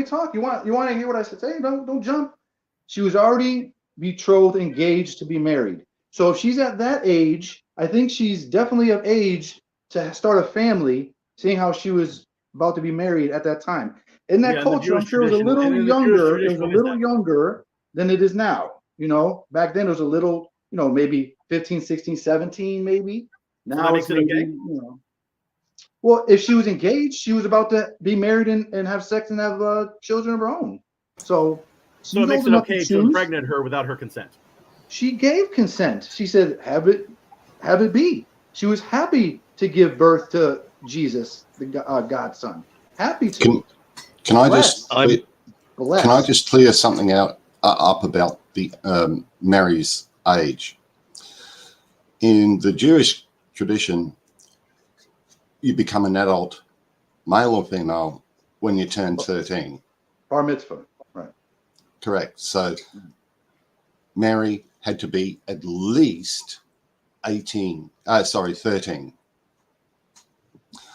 Speaker 6: talk. You want to hear what I said? Hey, don't jump. She was already betrothed, engaged to be married. So if she's at that age, I think she's definitely of age to start a family, seeing how she was about to be married at that time. In that
Speaker 2: Yeah, in the
Speaker 6: culture, I'm
Speaker 2: Jewish
Speaker 6: sure it was a
Speaker 2: tradition-
Speaker 6: little
Speaker 2: and in the Jewish
Speaker 6: younger. It was a
Speaker 2: tradition,
Speaker 6: little younger than it is now. You know, back then it was a little, you know, maybe 15, 16, 17, maybe.
Speaker 2: So
Speaker 6: Now
Speaker 2: that
Speaker 6: it's
Speaker 2: makes it
Speaker 6: maybe,
Speaker 2: okay?
Speaker 6: you know. Well, if she was engaged, she was about to be married and have sex and have children of her own. So she's
Speaker 2: So it makes
Speaker 6: old
Speaker 2: it
Speaker 6: enough
Speaker 2: okay to
Speaker 6: choose.
Speaker 2: impregnate her without her consent.
Speaker 6: She gave consent. She said, have it be. She was happy to give birth to Jesus, the God's son. Happy to.
Speaker 4: Can I just
Speaker 6: Blessed.
Speaker 4: can I just clear something out up about the Mary's age? In the Jewish tradition, you become an adult, male or female, when you turn 13.
Speaker 6: Bar mitzvah, right?
Speaker 4: Correct. So Mary had to be at least 13.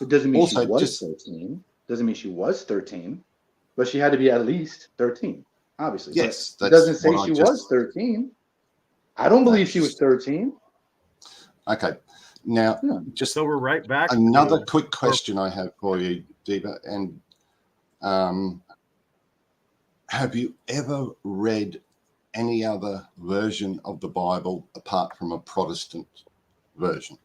Speaker 6: It doesn't mean
Speaker 4: Also,
Speaker 6: she was
Speaker 4: just
Speaker 6: 13. Doesn't mean she was 13, but she had to be at least 13, obviously.
Speaker 4: yes,
Speaker 6: But it doesn't say
Speaker 4: what I
Speaker 6: she
Speaker 4: just-
Speaker 6: was 13. I don't believe she was 13.
Speaker 4: Okay. Now,
Speaker 6: Yeah.
Speaker 4: just
Speaker 2: So we're right back.
Speaker 4: another
Speaker 2: to-
Speaker 4: quick question I have for you, Diva, and have you ever read any other version of the Bible apart from a Protestant version?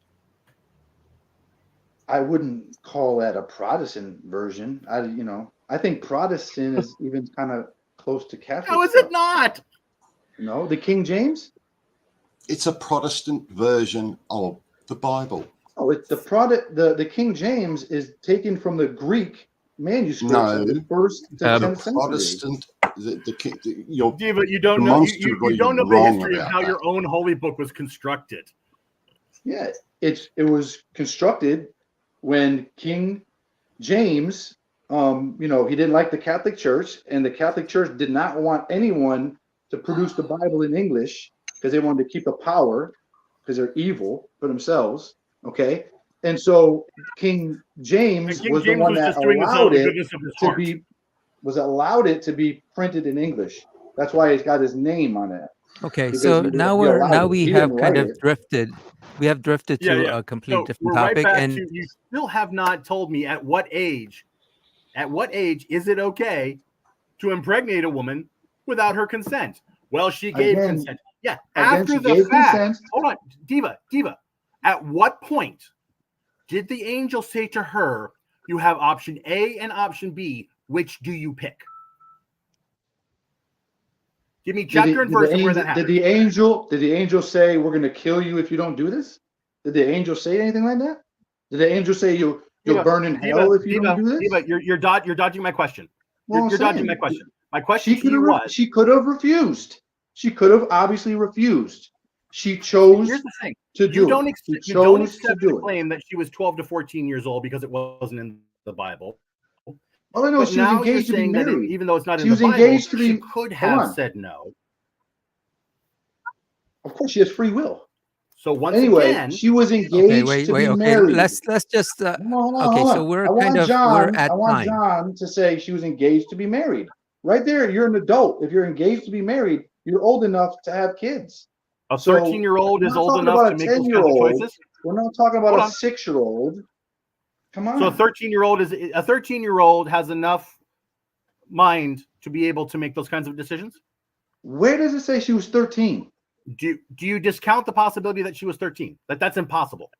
Speaker 6: I wouldn't call that a Protestant version. I think Protestant is even kind of close to Catholic.
Speaker 2: How is
Speaker 6: stuff.
Speaker 2: it not?
Speaker 6: No, the King James.
Speaker 4: It's a Protestant version of the Bible.
Speaker 6: Oh, it's the King James is taken from the Greek manuscripts
Speaker 4: No.
Speaker 6: of the 1st to 10th century.
Speaker 4: Protestant, you're
Speaker 2: Diva, you don't know. You don't know the
Speaker 4: wrong
Speaker 2: history of
Speaker 4: about
Speaker 2: how
Speaker 4: that.
Speaker 2: your own holy book was constructed.
Speaker 6: Yeah, it was constructed when King James, he didn't like the Catholic Church, and the Catholic Church did not want anyone to produce the Bible in English because they wanted to keep the power because they're evil for themselves. Okay, and so King James
Speaker 2: And King
Speaker 6: was
Speaker 2: James
Speaker 6: the one
Speaker 2: was
Speaker 6: that
Speaker 2: just doing this out of
Speaker 6: allowed
Speaker 2: the
Speaker 6: it
Speaker 2: goodness of his
Speaker 6: to
Speaker 2: heart.
Speaker 6: allowed it to be printed in English. That's why it's got his name on it.
Speaker 1: Okay,
Speaker 6: Because
Speaker 1: so
Speaker 6: he
Speaker 1: now
Speaker 6: allowed it.
Speaker 1: we
Speaker 6: He
Speaker 1: have
Speaker 6: didn't
Speaker 1: kind
Speaker 6: write
Speaker 1: of
Speaker 6: it.
Speaker 1: drifted. We have drifted to a complete
Speaker 2: So
Speaker 1: different
Speaker 2: we're right
Speaker 1: topic,
Speaker 2: back
Speaker 1: and
Speaker 2: to, you still have not told me at what age is it okay to impregnate a woman without her consent? Well, she gave
Speaker 6: Again-
Speaker 2: consent. Yeah,
Speaker 6: again,
Speaker 2: after
Speaker 6: she
Speaker 2: the
Speaker 6: gave
Speaker 2: fact.
Speaker 6: consent.
Speaker 2: Hold on, Diva. At what point did the angel say to her, "You have option A and option B. Which do you pick?" Give me chapter and verse of where that happened.
Speaker 6: Did the angel say, "We're going to kill you if you don't do this"? Did the angel say anything like that? Did the angel say you'll burn in hell if you don't do this?
Speaker 2: Diva, you're dodging my question.
Speaker 6: Well,
Speaker 2: You're
Speaker 6: I'm
Speaker 2: dodging
Speaker 6: saying,
Speaker 2: my question. My question
Speaker 6: She
Speaker 2: to you was,
Speaker 6: she could have refused. She could have obviously refused. She chose
Speaker 2: here's the thing.
Speaker 6: to
Speaker 2: You
Speaker 6: do
Speaker 2: don't
Speaker 6: it. She
Speaker 2: accept, you don't
Speaker 6: chose to
Speaker 2: accept the
Speaker 6: do it.
Speaker 2: claim that she was 12 to 14 years old because it wasn't in the Bible.
Speaker 6: All I know
Speaker 2: But
Speaker 6: is she was
Speaker 2: now you're
Speaker 6: engaged to be
Speaker 2: saying that
Speaker 6: married.
Speaker 2: even though it's not
Speaker 6: She
Speaker 2: in the
Speaker 6: was
Speaker 2: Bible,
Speaker 6: engaged to
Speaker 2: she
Speaker 6: be-
Speaker 2: could
Speaker 6: hold
Speaker 2: have
Speaker 6: on.
Speaker 2: said no.
Speaker 6: Of course, she has free will.
Speaker 2: So once
Speaker 6: Anyway,
Speaker 2: again,
Speaker 6: she was engaged to be
Speaker 1: okay.
Speaker 6: married.
Speaker 1: Let's just
Speaker 6: Hold on,
Speaker 1: okay.
Speaker 6: hold
Speaker 1: So
Speaker 6: on.
Speaker 1: we're
Speaker 6: I want
Speaker 1: kind of
Speaker 6: John,
Speaker 1: we're at
Speaker 6: I want
Speaker 1: time.
Speaker 6: John to say she was engaged to be married. Right there, you're an adult. If you're engaged to be married, you're old enough to have kids.
Speaker 2: a
Speaker 6: So,
Speaker 2: 13-year-old
Speaker 6: we're
Speaker 2: is
Speaker 6: not
Speaker 2: old
Speaker 6: talking
Speaker 2: enough
Speaker 6: about
Speaker 2: to
Speaker 6: a
Speaker 2: make those kinds of
Speaker 6: 10-year-old.
Speaker 2: choices.
Speaker 6: We're not talking about
Speaker 2: Hold
Speaker 6: a
Speaker 2: on.
Speaker 6: 6-year-old. Come on.
Speaker 2: So a 13-year-old has enough mind to be able to make those kinds of decisions.
Speaker 6: Where does it say she was 13?
Speaker 2: Do you discount the possibility that she was 13? That's impossible.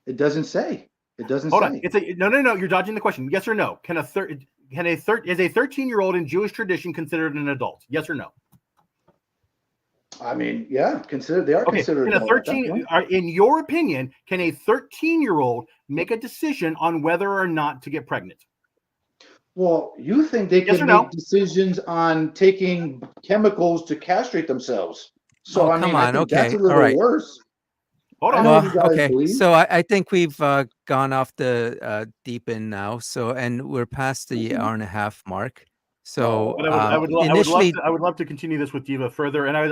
Speaker 6: It doesn't say. It doesn't
Speaker 2: Hold
Speaker 6: say.
Speaker 2: on. It's a no. You're dodging the question. Yes or no? Is a 13-year-old in Jewish tradition considered an adult? Yes or no?
Speaker 6: I mean, yeah, they are
Speaker 2: Okay.
Speaker 6: considered
Speaker 2: Can a
Speaker 6: adult at that point.
Speaker 2: in your opinion, can a 13-year-old make a decision on whether or not to get pregnant?
Speaker 6: Well, you think they
Speaker 2: Yes
Speaker 6: can
Speaker 2: or no?
Speaker 6: make decisions on taking chemicals to castrate themselves. So,
Speaker 1: Oh,
Speaker 6: I mean,
Speaker 1: come
Speaker 6: I
Speaker 1: on.
Speaker 6: think that's a
Speaker 1: Okay.
Speaker 6: little
Speaker 1: All right.
Speaker 6: worse.
Speaker 2: Hold
Speaker 6: I
Speaker 2: on.
Speaker 6: know what you guys
Speaker 1: Okay.
Speaker 6: believe.
Speaker 1: So I think we've gone off the deep end now. So and we're past the hour and a half mark. So
Speaker 2: But I would love to continue this with Diva further, and I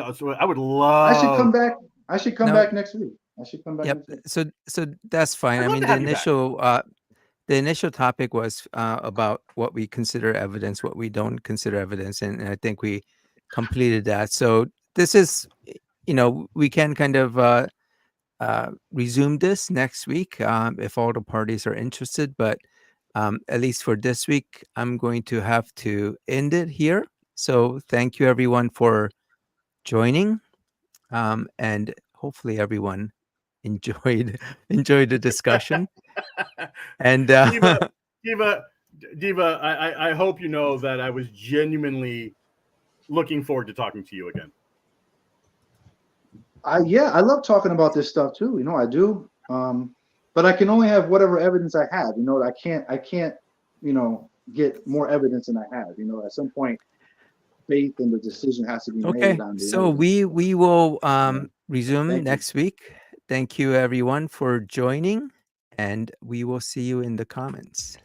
Speaker 2: would love.
Speaker 6: I should come back. I should come
Speaker 1: No.
Speaker 6: back next week. I should come back
Speaker 1: Yep.
Speaker 6: next week.
Speaker 1: So that's fine.
Speaker 2: I'd
Speaker 1: I
Speaker 2: love
Speaker 1: mean,
Speaker 2: to
Speaker 1: the
Speaker 2: have you back.
Speaker 1: initial the initial topic was about what we consider evidence, what we don't consider evidence, and I think we completed that. So this is, we can kind of resume this next week if all the parties are interested. But at least for this week, I'm going to have to end it here. So thank you, everyone, for joining, and hopefully everyone enjoyed the discussion. And
Speaker 2: Diva, I hope you know that I was genuinely looking forward to talking to you again.
Speaker 6: I love talking about this stuff too. I do. But I can only have whatever evidence I have. I can't, get more evidence than I have. At some point, faith and the decision has to be
Speaker 1: okay,
Speaker 6: made on the
Speaker 1: so
Speaker 6: evidence.
Speaker 1: we will resume
Speaker 6: Thank you.
Speaker 1: next week. Thank you, everyone, for joining, and we will see you in the comments.